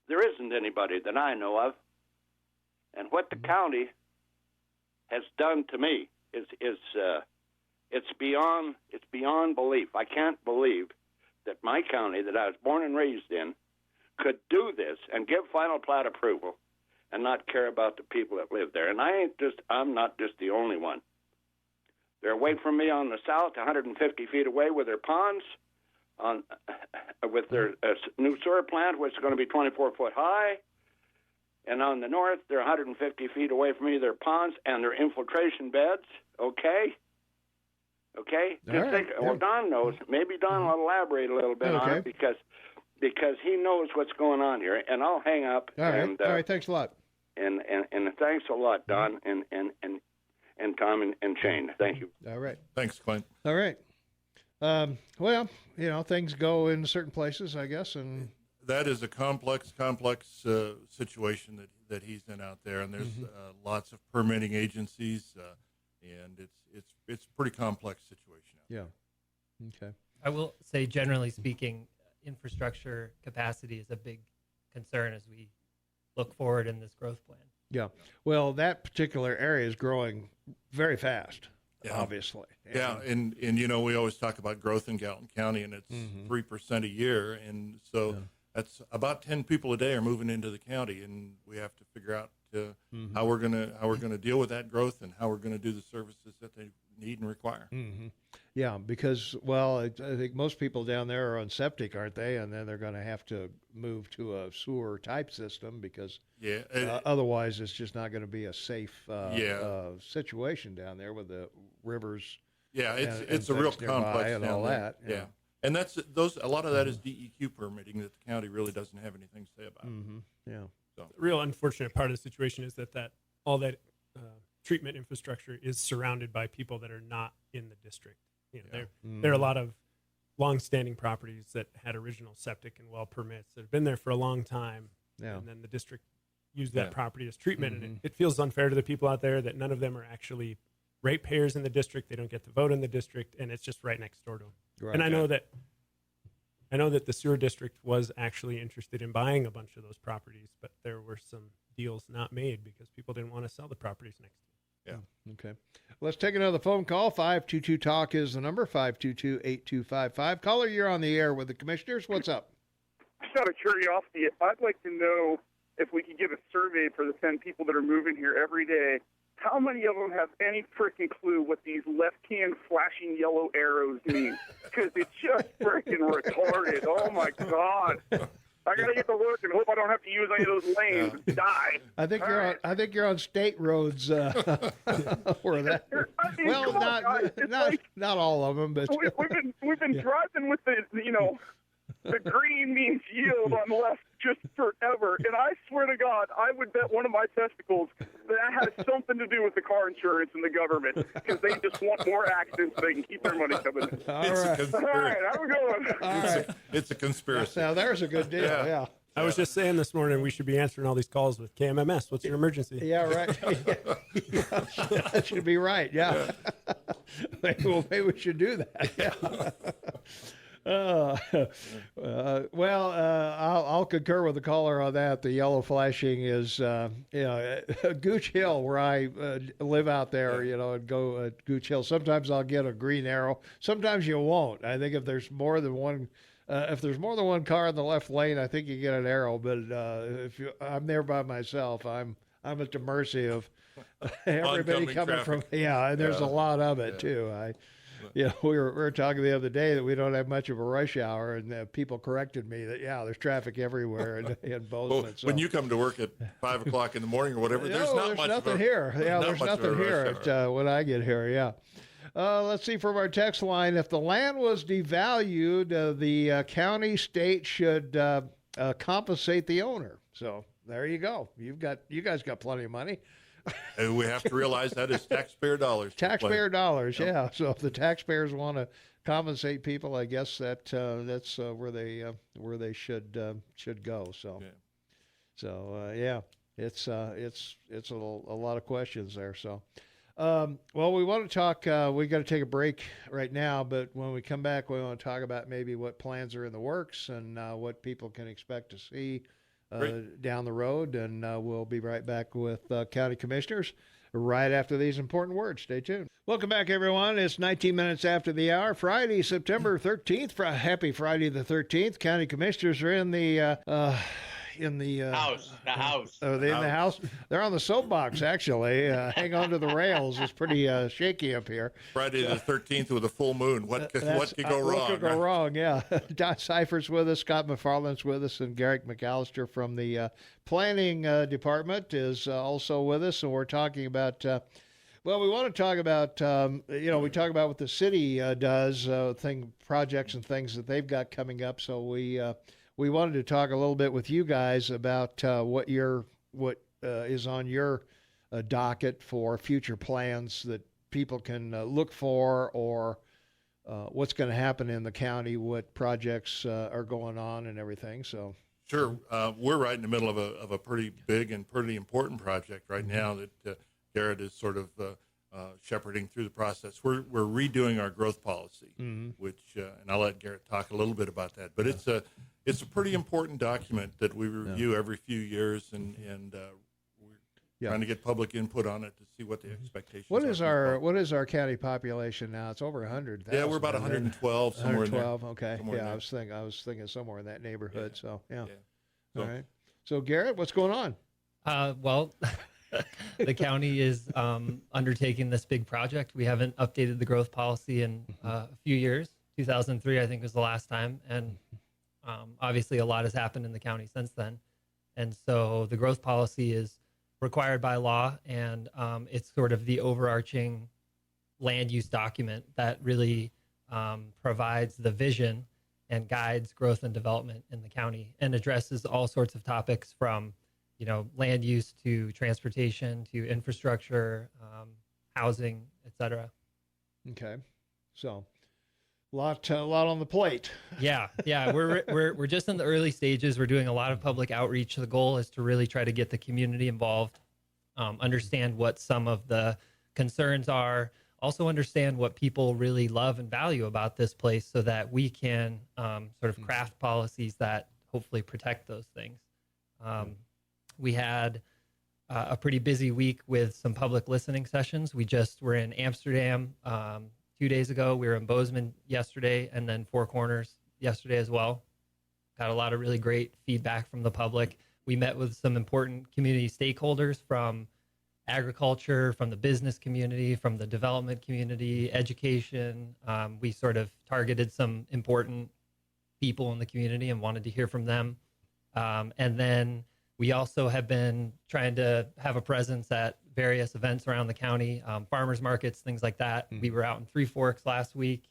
there isn't anybody that I know of. And what the county has done to me is it's beyond belief. I can't believe that my county that I was born and raised in could do this and give final plat approval and not care about the people that live there. And I'm not just the only one. They're away from me on the south, 150 feet away with their ponds, with their new sewer plant, which is going to be 24 foot high. And on the north, they're 150 feet away from me, their ponds and their infiltration beds. Okay? Right. Well, Don knows. Maybe Don will elaborate a little bit on it because he knows what's going on here. And I'll hang up. All right. Thanks a lot. And thanks a lot, Don and Tom and Shane. Thank you. All right. Thanks, Clint. All right. Well, things go in certain places, I guess, and that is a complex situation that he's in out there, and there's lots of permitting agencies, and it's a pretty complex situation. Yeah. Okay. I will say, generally speaking, infrastructure capacity is a big concern as we look forward in this growth plan. Yeah. Well, that particular area is growing very fast. obviously. Yeah, and we always talk about growth in Gallatin County, and it's 3% a year, and so that's about 10 people a day are moving into the county, and we have to figure out how we're gonna deal with that growth and how we're gonna do the services that they need and require. Yeah, because I think most people down there are on septic, aren't they? And then they're going to have to move to a sewer type system because otherwise it's just not going to be a safe situation down there with the rivers. Yeah, it's a real complex and down all there. that. Yeah, and that's a lot of that is DEQ permitting that the county really doesn't have anything to say about. Yeah. The real unfortunate part of the situation is that all that treatment infrastructure is surrounded by people that are not in the district. There are a lot of long-standing properties that had original septic and well permits that have been there for a long time, and then the district used that property as treatment, and it feels unfair to the people out there that none of them are actually ratepayers in the district. They don't get to vote in the district, and it's just right next door to them. Right. And I know that the sewer district was actually interested in buying a bunch of those properties, but there were some deals not made because people didn't want to sell the properties next to them. Yeah. Okay. Let's take another phone call. 522-TALK is the number, 522-8255. Caller, you're on the air with the commissioners. What's up? Just out of curiosity, I'd like to know if we could get a survey for the 10 people that are moving here every day. How many of them have any freaking clue what these left-hand flashing yellow arrows mean? Because it's just freaking retarded. Oh, my God. I got to get to work and hope I don't have to use any of those lanes and die. I think you're on state roads where that. I mean, well, not all of them, but we've been driving with the green means yield on the left just forever. And I swear to God, I would bet one of my testicles that has something to do with the car insurance and the government because they just want more accidents so they can keep their money coming in. All right, have a good one. It's a conspiracy. Now, there's a good deal, yeah. I was just saying this morning we should be answering all these calls with KMMS. What's your emergency? Yeah, right. That should be right, yeah. Maybe we should do that. Yeah. I'll concur with the caller on that. The yellow flashing is, Gooch Hill, where I live out there, and go Gooch Hill. Sometimes I'll get a green arrow. Sometimes you won't. I think if there's more than one car in the left lane, I think you get an arrow. But I'm there by myself, I'm at the mercy of everybody coming from. Yeah, and there's a lot of it too. We were talking the other day that we don't have much of a rush hour, and people corrected me that there's traffic everywhere in Bozeman. Well, when you come to work at 5 o'clock in the morning or whatever, there's nothing here. Yeah, there's nothing here when I get here. Yeah. Let's see from our text line. If the land was devalued, the county, state should compensate the owner. So there you go. You guys got plenty of money. And we have to realize that is taxpayer dollars. Taxpayer dollars, yeah. So if the taxpayers want to compensate people, I guess that's where they should go. So, it's a lot of questions there. So, we want to talk. We got to take a break right now, but when we come back, we want to talk about maybe what plans are in the works and what people can expect to see down the road, and we'll be right back with county commissioners right after these important words. Stay tuned. Welcome back, everyone. It's 19 minutes after the hour, Friday, September 13th. Happy Friday the 13th. County commissioners are in the house. Are they in the house? They're on the soapbox, actually. Hang on to the rails. It's pretty shaky up here. Friday the 13th with a full moon. What could go wrong? What could go wrong, yeah. Don Seifert's with us. Scott McFarlane's with us. And Garrett McAllister from the planning department is also with us. And we're talking about... we want to talk about, we talk about what the city does, projects and things that they've got coming up. So we wanted to talk a little bit with you guys about what is on your docket for future plans that people can look for, or what's going to happen in the county, what projects are going on and everything. So sure, we're right in the middle of a pretty big and pretty important project right now that Garrett is sort of shepherding through the process. We're redoing our growth policy, which and I'll let Garrett talk a little bit about that. But it's a pretty important document that we review every few years, and trying to get public input on it to see what the expectations What are. is our county population now? It's over 100,000. Yeah, we're about 112 somewhere 112. in there. Okay. Somewhere in Yeah, there. I was thinking somewhere in that neighborhood. Yeah. So yeah. So, All right. So Garrett, what's going on? Well, the county is undertaking this big project. We haven't updated the growth policy in a few years. 2003, I think, was the last time. And obviously, a lot has happened in the county since then. And so the growth policy is required by law, and it's sort of the overarching land use document that really provides the vision and guides growth and development in the county, and addresses all sorts of topics from land use to transportation to infrastructure, housing, etc. Okay. So a lot on the plate. Yeah. We're just in the early stages. We're doing a lot of public outreach. The goal is to really try to get the community involved, understand what some of the concerns are, also understand what people really love and value about this place, so that we can sort of craft policies that hopefully protect those things. We had a pretty busy week with some public listening sessions. We just were in Amsterdam 2 days ago. We were in Bozeman yesterday, and then Four Corners yesterday as well. Got a lot of really great feedback from the public. We met with some important community stakeholders from agriculture, from the business community, from the development community, education. We sort of targeted some important people in the community and wanted to hear from them. And then we also have been trying to have a presence at various events around the county, farmers markets, things like that. We were out in Three Forks last week.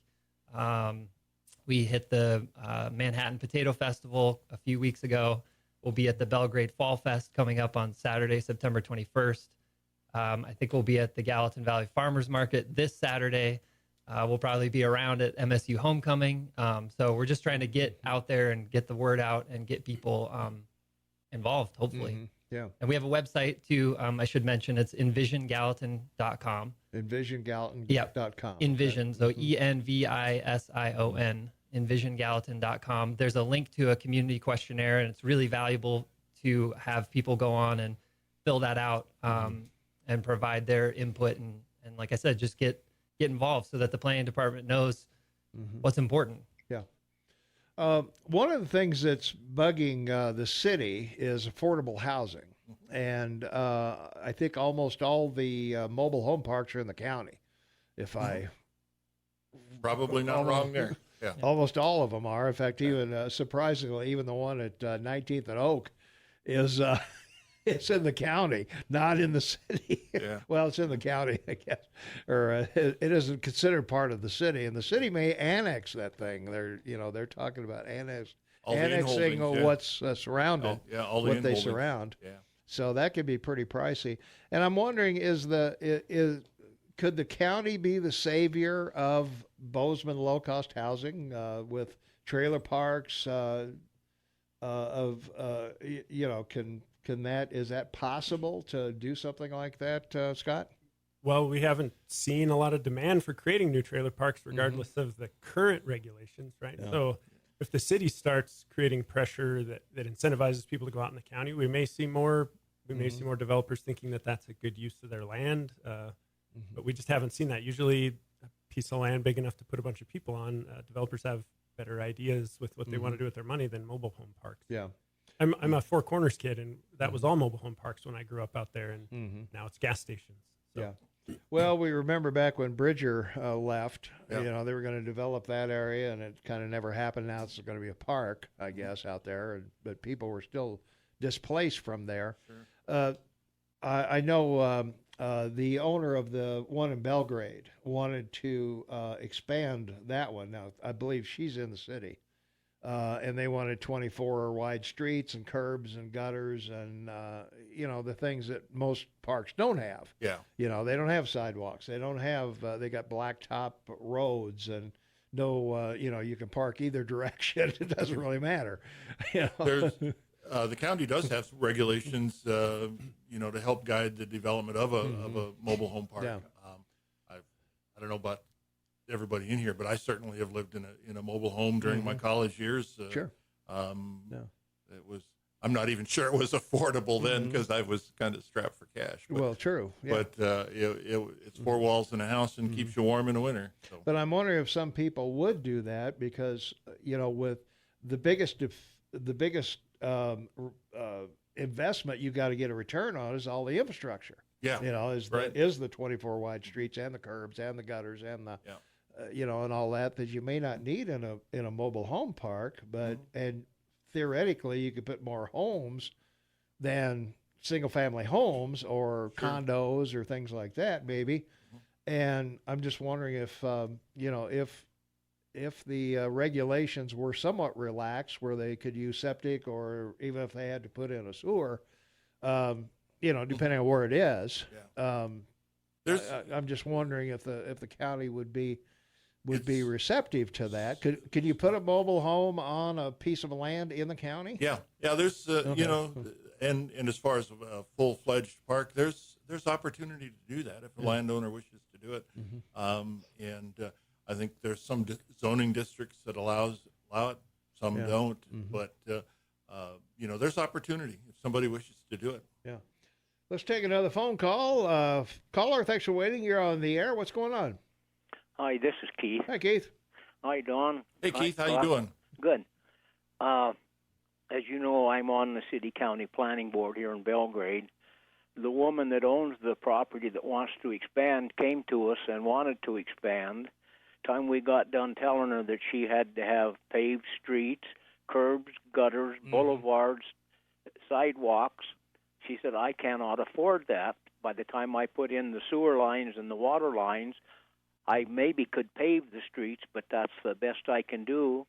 We hit the Manhattan Potato Festival a few weeks ago. We'll be at the Belgrade Fall Fest coming up on Saturday, September 21st. I think we'll be at the Gallatin Valley Farmers Market this Saturday. We'll probably be around at MSU Homecoming. So we're just trying to get out there and get the word out and get people involved, hopefully. Yeah. And we have a website too. I should mention it's envisiongallatin.com. Envisiongallatin.com. Yep. Envision. So ENVISION. Envisiongallatin.com. There's a link to a community questionnaire, and it's really valuable to have people go on and fill that out and provide their input. And like I said, just get involved so that the planning department knows what's important. Yeah. One of the things that's bugging the city is affordable housing. And I think almost all the mobile home parks are in the county. If I probably not wrong there. Yeah. Almost all of them are. In fact, even surprisingly, even the one at 19th and Oak is it's in the county, not in the city. Yeah. Well, it's in the county, I guess, or it isn't considered part of the city, and the city may annex that thing. They're talking about annexing what's surrounded, what they surround. Yeah. So that could be pretty pricey. And I'm wondering, could the county be the savior of Bozeman low-cost housing with trailer parks? Is that possible to do something like that, Scott? Well, we haven't seen a lot of demand for creating new trailer parks, regardless of the current regulations, right? Yeah. So if the city starts creating pressure that incentivizes people to go out in the county, we may see more. We may see more developers thinking that that's a good use of their land. But we just haven't seen that. Usually a piece of land big enough to put a bunch of people on, developers have better ideas with what they want to do with their money than mobile home parks. Yeah. I'm a Four Corners kid, and that was all mobile home parks when I grew up out there, and now it's gas stations. So. Yeah. Well, we remember back when Bridger left, they were going to develop that area, and it kind of never happened. Now it's going to be a park, I guess, out there, but people were still displaced from there. Sure. I know the owner of the one in Belgrade wanted to expand that one. Now, I believe she's in the city. And they wanted 24 wide streets and curbs and gutters and, the things that most parks don't have. Yeah. They don't have sidewalks. They don't have, they got blacktop roads and no, you can park either direction. It doesn't really matter. The county does have regulations, to help guide the development of a mobile home park. Yeah. I don't know about everybody in here, but I certainly have lived in a mobile home during my college years. Sure. It was. I'm not even sure it was affordable then because I was kind of strapped for cash. But, well, true. Yeah. But it's 4 walls in a house and keeps you warm in the winter. So. But I'm wondering if some people would do that because, with the biggest investment you got to get a return on is all the infrastructure. Yeah. Is the 24 wide streets and the curbs and the gutters and the, and all that you may not need in a mobile home park, but and theoretically you could put more homes than single family homes or condos or things like that maybe. And I'm just wondering if the regulations were somewhat relaxed where they could use septic or even if they had to put in a sewer, depending on where it is. I'm just wondering if the county would be receptive to that. Could you put a mobile home on a piece of land in the county? Yeah. There's and as far as a full-fledged park, there's opportunity to do that if a landowner wishes to do it. I think there's some zoning districts that allow it, some don't. But there's opportunity if somebody wishes to do it. Yeah. Let's take another phone call. Caller, thanks for waiting. You're on the air. What's going on? Hi, this is Keith. Hi, Keith. Hi, Don. Hey, Keith. How you doing? Good. As you know, I'm on the city-county planning board here in Belgrade. The woman that owns the property that wants to expand came to us and wanted to expand. Time we got done telling her that she had to have paved streets, curbs, gutters, boulevards, sidewalks, she said, I cannot afford that. By the time I put in the sewer lines and the water lines, I maybe could pave the streets, but that's the best I can do.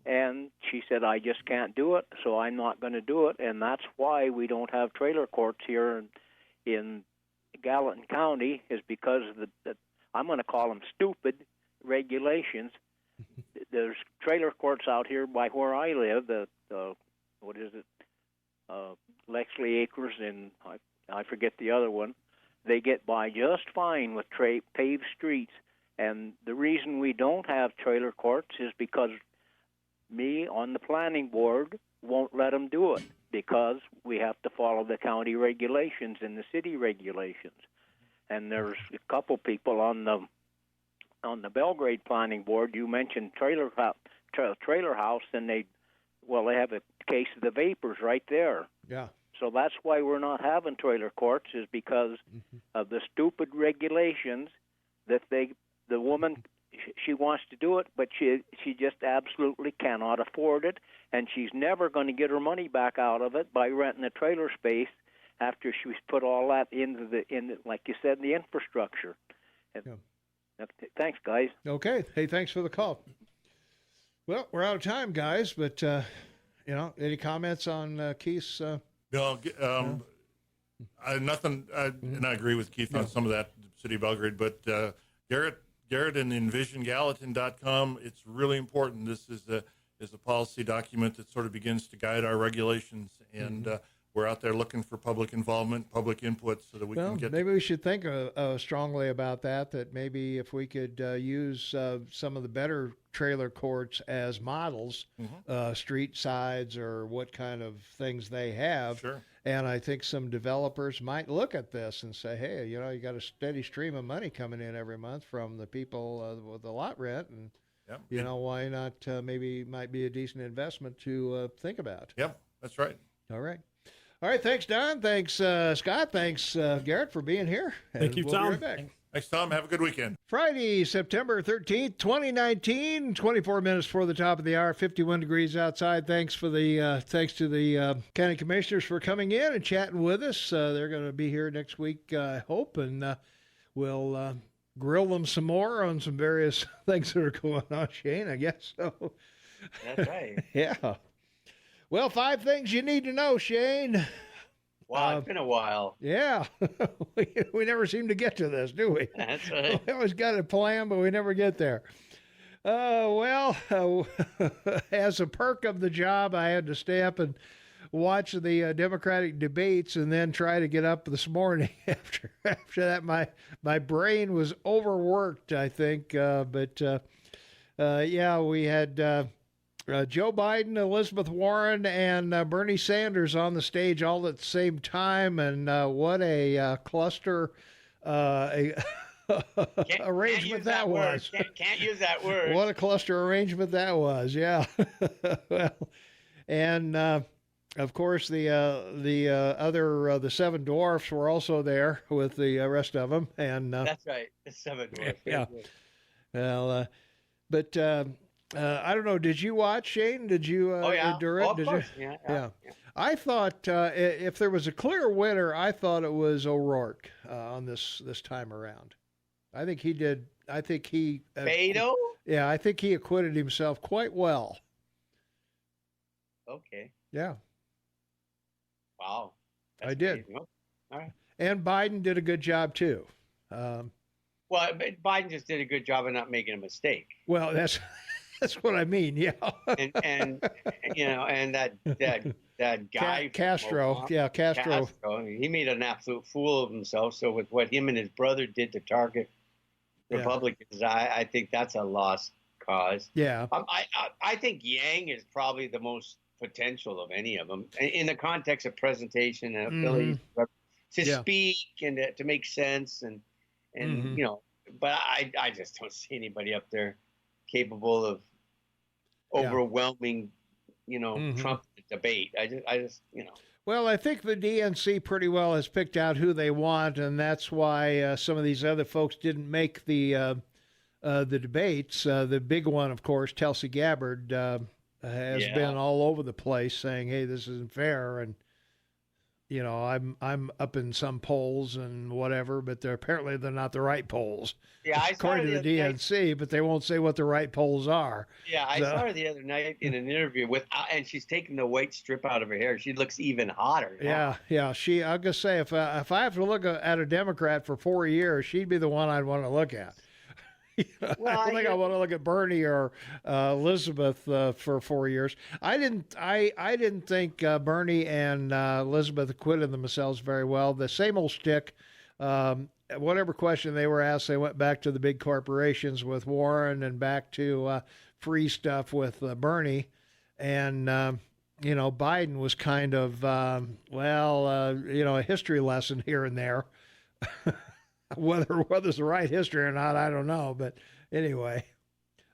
And she said, I just can't do it, so I'm not going to do it. And that's why we don't have trailer courts here in Gallatin County, is because of the I'm going to call them stupid regulations. There's trailer courts out here by where I live, Lexley Acres, and I forget the other one. They get by just fine with paved streets. And the reason we don't have trailer courts is because me on the planning board won't let them do it, because we have to follow the county regulations and the city regulations. And there's a couple people on the Belgrade planning board. You mentioned trailer house, and they have a case of the vapors right there. Yeah. So that's why we're not having trailer courts, is because of the stupid regulations that the woman, she wants to do it, but she just absolutely cannot afford it, and she's never going to get her money back out of it by renting a trailer space after she's put all that into like you said, the infrastructure. Thanks, guys. Okay. Hey, thanks for the call. Well, we're out of time, guys, but any comments on Keith's? No, nothing. And I agree with Keith on some of that, City of Belgrade. But Garrett and envisiongallatin.com. It's really important. This is a policy document that sort of begins to guide our regulations, and we're out there looking for public involvement, public input, so that we can get. Maybe we should think strongly about that. That maybe if we could use some of the better trailer courts as models, street sides or what kind of things they have. Sure. And I think some developers might look at this and say, hey, you got a steady stream of money coming in every month from the people with the lot rent, and why not? Maybe might be a decent investment to think about. Yep, that's right. All right. Thanks, Don. Thanks, Scott. Thanks, Garrett, for being here. Thank you, Tom. Be right back. Thanks, Tom. Have a good weekend. Friday, September 13th, 2019, 24 minutes before the top of the hour, 51 degrees outside. Thanks to the county commissioners for coming in and chatting with us. They're going to be here next week, I hope, and we'll grill them some more on some various things that are going on, Shane, I guess so. That's right. Yeah. Well, 5 things you need to know, Shane. Wow, it's been a while. Yeah. we never seem to get to this, do we? That's right. We always got a plan, but we never get there. As a perk of the job, I had to stay up and watch the Democratic debates and then try to get up this morning. After that, my brain was overworked, I think. We had Joe Biden, Elizabeth Warren, and Bernie Sanders on the stage all at the same time, and what a cluster arrangement that was. Can't use that word. What a cluster arrangement that was, yeah. Well, and of course the seven dwarfs were also there with the rest of them, and that's right, the seven dwarfs. Yeah. Well, but I don't know. Did you watch, Shane? Did you endure it? Of course. You? Yeah. I thought if there was a clear winner, I thought it was O'Rourke on this time around. I think he did. I think he. Beto? Yeah, I think he acquitted himself quite well. Okay. Yeah. Wow. I did. All right. And Biden did a good job too. Well, Biden just did a good job of not making a mistake. Well, that's what I mean. Yeah. and that guy Castro. Yeah, Castro. He made an absolute fool of himself. So with what him and his brother did to target Republicans, I think that's a lost cause. Yeah. I think Yang is probably the most potential of any of them in the context of presentation and ability to speak and to make sense and but I just don't see anybody up there capable of overwhelming Trump in the debate. I just Well, I think the DNC pretty well has picked out who they want, and that's why some of these other folks didn't make the debates. The big one, of course, Tulsi Gabbard, has been all over the place saying, "Hey, this isn't fair," and I'm up in some polls and whatever, but apparently they're not the right polls. Yeah, according to the DNC, but they won't say what the right polls are. Yeah, I saw her the other night in an interview and she's taking the white strip out of her hair. She looks even hotter. Yeah. I'll just say if I have to look at a Democrat for 4 years, she'd be the one I'd want to look at. Well, I don't think I want to look at Bernie or Elizabeth for 4 years. I didn't think Bernie and Elizabeth acquitted themselves very well. The same old shtick. Whatever question they were asked, they went back to the big corporations with Warren and back to free stuff with Bernie. And, Biden was kind of, a history lesson here and there. Whether it's the right history or not, I don't know. But anyway,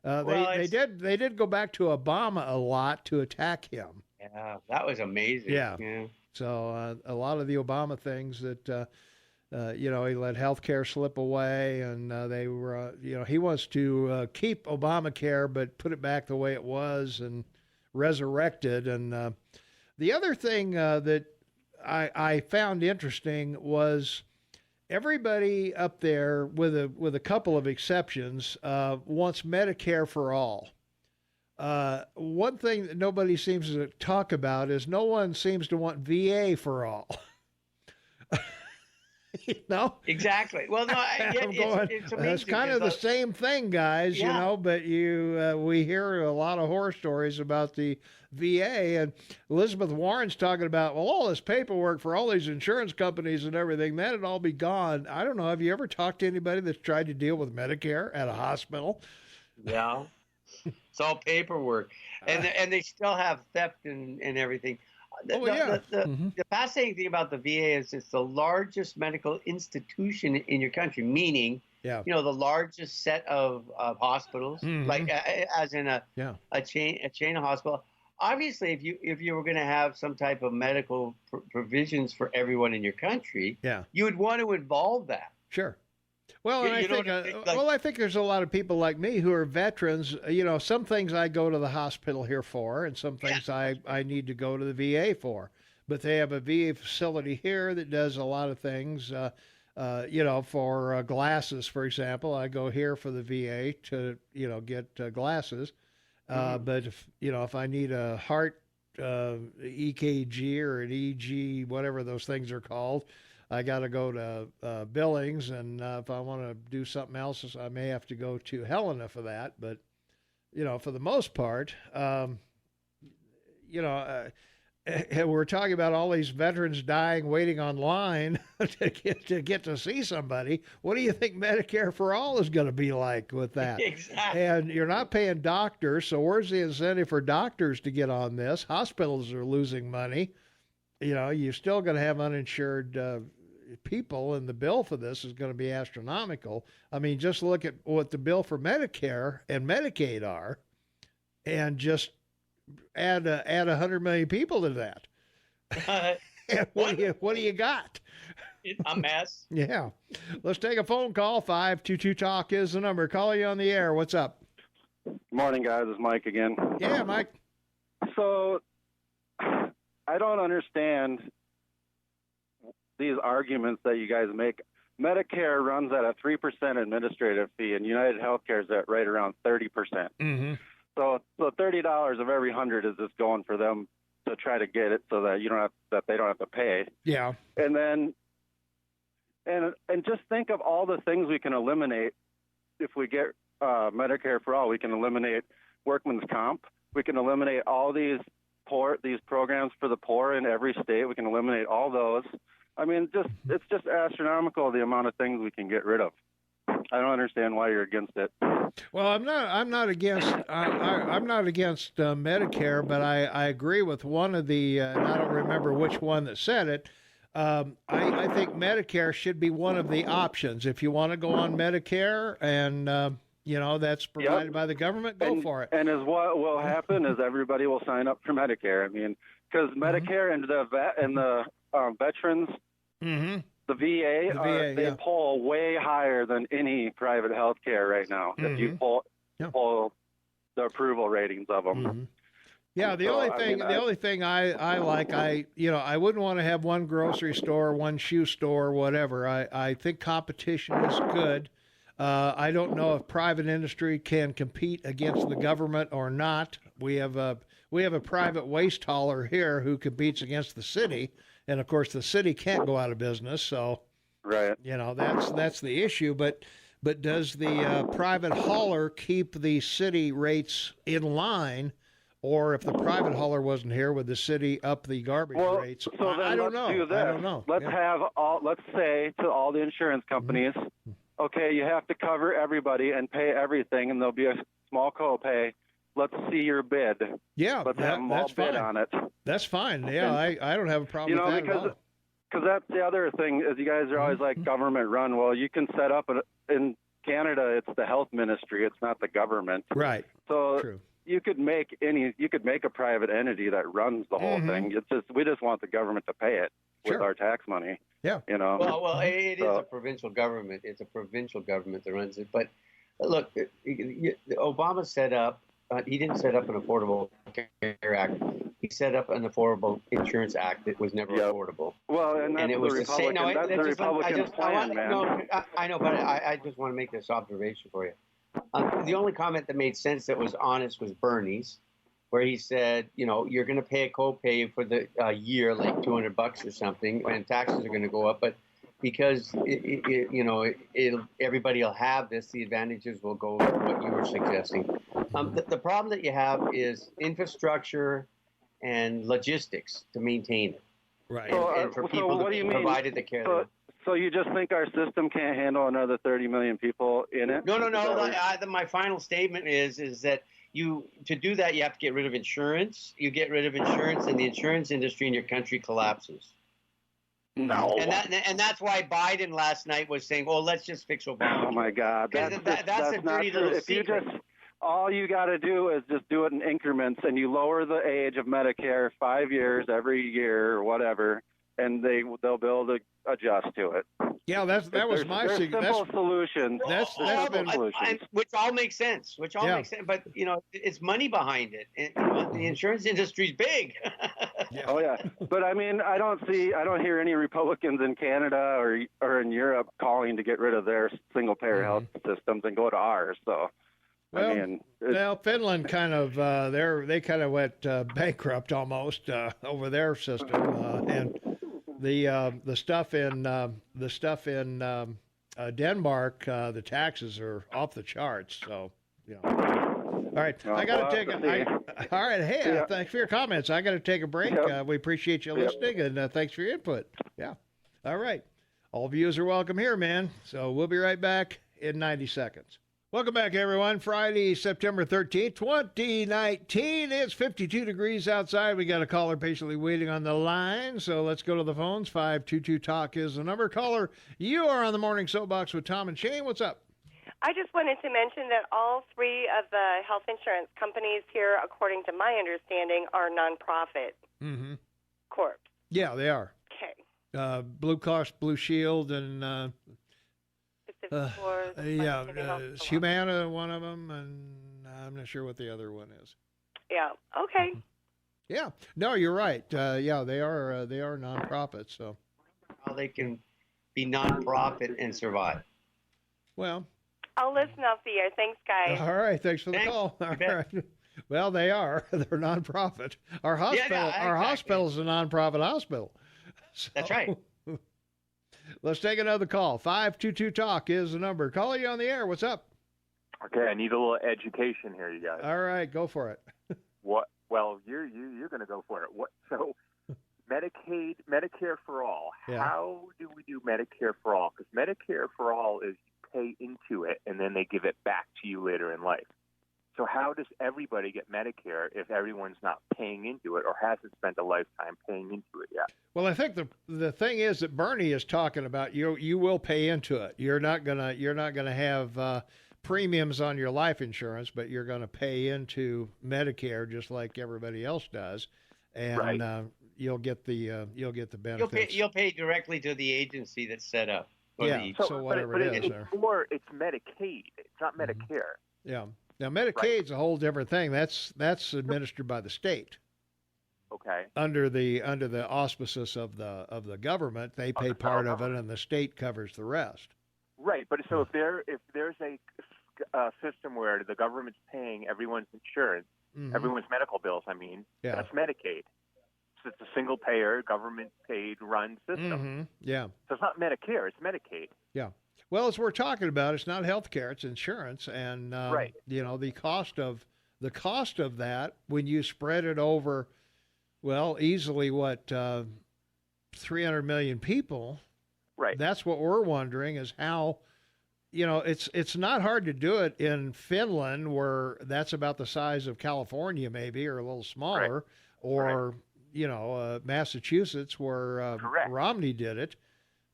they did go back to Obama a lot to attack him. Yeah, that was amazing. Yeah. So a lot of the Obama things that, he let healthcare slip away, and they were, he wants to keep Obamacare but put it back the way it was and resurrect it. And the other thing that I found interesting was. Everybody up there, with a couple of exceptions, wants Medicare for all. One thing that nobody seems to talk about is no one seems to want VA for all. Exactly. Well, no, it's amazing. It's kind of the same thing, guys. But we hear a lot of horror stories about the VA, and Elizabeth Warren's talking about, well, all this paperwork for all these insurance companies and everything, that'd all be gone. I don't know. Have you ever talked to anybody that's tried to deal with Medicare at a hospital? Yeah. It's all paperwork. And they still have theft and everything. The fascinating thing about the VA is it's the largest medical institution in your country, meaning, the largest set of hospitals, like as in a chain of hospital. Obviously, if you were going to have some type of medical provisions for everyone in your country, you would want to involve that. Sure. Well, I think there's a lot of people like me who are veterans. Some things I go to the hospital here for, and some things I need to go to the VA for. But they have a VA facility here that does a lot of things. For glasses, for example, I go here for the VA to get glasses. But if I need a heart EKG or an EG, whatever those things are called, I got to go to Billings, and if I want to do something else, I may have to go to Helena for that. But for the most part, and we're talking about all these veterans dying, waiting online to get to see somebody. What do you think Medicare for All is going to be like with that? Exactly. And you're not paying doctors, so where's the incentive for doctors to get on this? Hospitals are losing money. You're still going to have uninsured people, and the bill for this is going to be astronomical. I mean, just look at what the bill for Medicare and Medicaid are, and just add 100 million people to that. And what do you got? A mess. Yeah. Let's take a phone call. 522 Talk is the number. Call you on the air. What's up? Morning, guys. It's Mike again. Yeah, Mike. So I don't understand these arguments that you guys make. Medicare runs at a 3% administrative fee, and United Healthcare is at right around 30%. Mm-hmm. So $30 of every 100 is just going for them to try to get it, so that they don't have to pay. Yeah. And then, and just think of all the things we can eliminate if we get Medicare for All. We can eliminate workman's comp. We can eliminate all these programs for the poor in every state. We can eliminate all those. I mean, it's just astronomical the amount of things we can get rid of. I don't understand why you're against it. Well, I'm not against Medicare, but I agree with one of the and I don't remember which one that said it. I think Medicare should be one of the options if you want to go on Medicare, and that's provided by the government. Go for it. And what will happen is everybody will sign up for Medicare. I mean, because Medicare and the veterans. Mm-hmm. The VA, they pull way higher than any private health care right now. Mm-hmm. If you pull the approval ratings of them. Mm-hmm. Yeah, the only thing I like, I wouldn't want to have one grocery store, one shoe store, whatever. I think competition is good. I don't know if private industry can compete against the government or not. We have a private waste hauler here who competes against the city. And of course, the city can't go out of business, so right. That's the issue. But does the private hauler keep the city rates in line, or if the private hauler wasn't here, would the city up the garbage rates? So I don't know. Do this. I don't know. Let's say to all the insurance companies, okay, you have to cover everybody and pay everything, and there'll be a small copay. Let's see your bid. Yeah, let's have them all bid on it. That's fine. Yeah, I don't have a problem with that at all. Because that's the other thing is you guys are always like government run. Well, you can set up in Canada, it's the health ministry. It's not the government. Right. So true. You could make a private entity that runs the whole thing. We just want the government to pay it with our tax money. Yeah. Well, it is a provincial government. It's a provincial government that runs it. But look, Obama set up. He didn't set up an Affordable Care Act. He set up an Affordable Insurance Act that was never affordable. Well, and it was the same. No, that's the Republican plan, man. No, I know, but I just want to make this observation for you. The only comment that made sense that was honest was Bernie's, where he said, you're going to pay a copay for the year, like $200 or something, and taxes are going to go up, but because everybody will have this, the advantages will go to what you were suggesting. The problem that you have is infrastructure and logistics to maintain it. Right. And for people to be provided the care. So you just think our system can't handle another 30 million people in it? No. My final statement is that to do that, you have to get rid of insurance. You get rid of insurance, and the insurance industry in your country collapses. No. And that's why Biden last night was saying, let's just fix Obama. Oh, my God. That's a dirty little secret. All you got to do is just do it in increments, and you lower the age of Medicare 5 years every year or whatever, and they'll be able to adjust to it. Yeah, that was my simple solutions. That's been solutions, which all makes sense. But it's money behind it. And, the insurance industry's big. Oh yeah, but I mean, I don't hear any Republicans in Canada or in Europe calling to get rid of their single payer health systems and go to ours. So. Well, Finland kind of they kind of went bankrupt almost over their system, and the stuff in Denmark, the taxes are off the charts. So right. I got to take all right. Hey, thanks for your comments. I got to take a break. We appreciate you listening, and thanks for your input. Yeah. All right. All views are welcome here, man. So we'll be right back in 90 seconds. Welcome back, everyone. Friday, September 13th, 2019. It's 52 degrees outside. We got a caller patiently waiting on the line, so let's go to the phones. 522-TALK is the number. Caller, you are on the Morning Soapbox with Tom and Shane. What's up? I just wanted to mention that all three of the health insurance companies here, according to my understanding, are nonprofit corps. Yeah, they are. Okay. Blue Cross Blue Shield and Humana, one of them, and I'm not sure what the other one is. Yeah. Okay. Yeah. No, you're right. Yeah, they are nonprofits. So how they can be nonprofit and survive. Well, I'll listen off the air. Thanks, guys. All right. Thanks for the call. All right. Well, they are. They're nonprofit. Our hospital is a nonprofit hospital. So, that's right. Let's take another call. 522-TALK is the number. Call you on the air. What's up? Okay, I need a little education here, you guys. All right, go for it. What? Well, you're going to go for it. What? So, Medicaid, Medicare for all. Yeah. How do we do Medicare for all? Because Medicare for all is you pay into it and then they give it back to you later in life. So how does everybody get Medicare if everyone's not paying into it or hasn't spent a lifetime paying into it yet? Well, I think the thing is that Bernie is talking about you will pay into it. You're not gonna have premiums on your life insurance, but you're gonna pay into Medicare just like everybody else does, and you'll get the benefits. You'll pay directly to the agency that's set up. So whatever it is. It's Medicaid. It's not Medicare. Yeah. Now, Medicaid's a whole different thing. That's administered by the state. Okay. Under the auspices of the government, they pay part of it, and the state covers the rest. Right, but so if there's a system where the government's paying everyone's insurance, everyone's medical bills, that's Medicaid. So it's a single payer, government paid run system. Yeah. So it's not Medicare, it's Medicaid. Yeah. Well, as we're talking about, it's not health care, it's insurance. And, the cost of that, when you spread it over, easily 300 million people. Right. That's what we're wondering is how, it's not hard to do it in Finland, where that's about the size of California maybe, or a little smaller, or, Massachusetts, where Romney did it.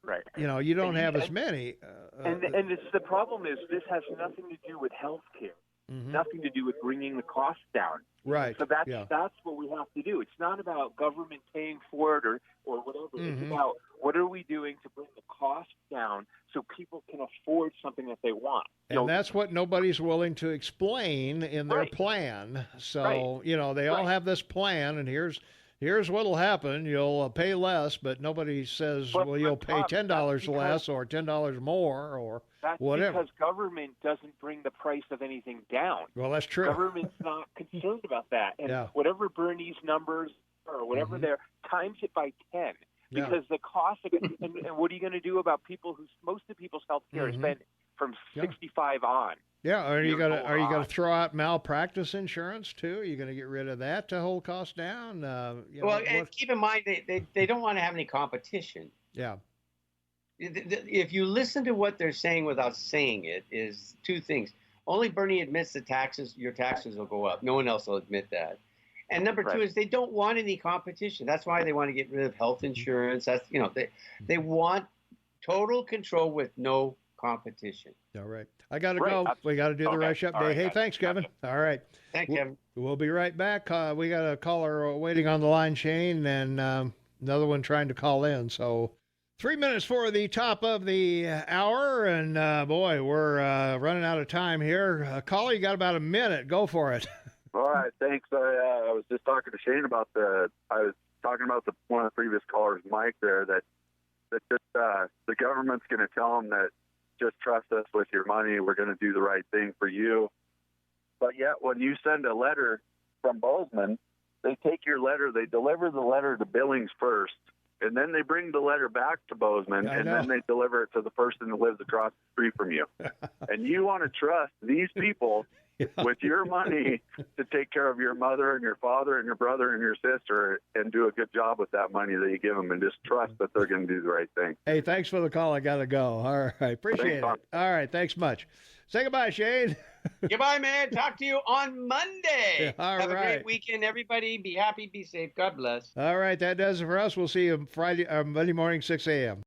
Right. You don't have as many. And the problem is this has nothing to do with health care, nothing to do with bringing the costs down. Right. So that's what we have to do. It's not about government paying for it or whatever. It's about what are we doing to bring the cost down so people can afford something that they want. And that's what nobody's willing to explain in their plan. So, they all have this plan, and here's what'll happen. You'll pay less, but nobody says, you'll pay $10 less or $10 more or whatever. Because government doesn't bring the price of anything down. Well, that's true. Government's not concerned about that. And whatever Bernie's numbers or whatever they're, times it by 10. Because the cost of it, and what are you going to do about people most of people's health care is spent from 65 on? Yeah, are you gonna throw out malpractice insurance too? Are you gonna get rid of that to hold costs down? And keep in mind they don't want to have any competition. Yeah. If you listen to what they're saying without saying it, is two things. Only Bernie admits your taxes will go up. No one else will admit that. And number two is they don't want any competition. That's why they want to get rid of health insurance. That's they want total control with no competition. All right. I got to go. We got to do the rush update. Right, hey, thanks, Kevin. All right. Thanks, Kevin. We'll be right back. We got a caller waiting on the line, Shane, and another one trying to call in. So 3 minutes for the top of the hour, and boy, we're running out of time here. Caller, you got about a minute. Go for it. All right, thanks. I was just talking to Shane about one of the previous callers, Mike, there, that just the government's going to tell them that just trust us with your money. We're going to do the right thing for you. But yet, when you send a letter from Bozeman, they take your letter, they deliver the letter to Billings first, and then they bring the letter back to Bozeman, then they deliver it to the person that lives across the street from you. And you want to trust these people with your money to take care of your mother and your father and your brother and your sister and do a good job with that money that you give them and just trust that they're going to do the right thing. Hey, thanks for the call. I got to go. All right. Appreciate it. All right. Thanks much. Say goodbye, Shane. Goodbye, man. Talk to you on Monday. All Have right. a great weekend, everybody. Be happy, be safe. God bless. All right. That does it for us. We'll see you Monday morning, 6 a.m.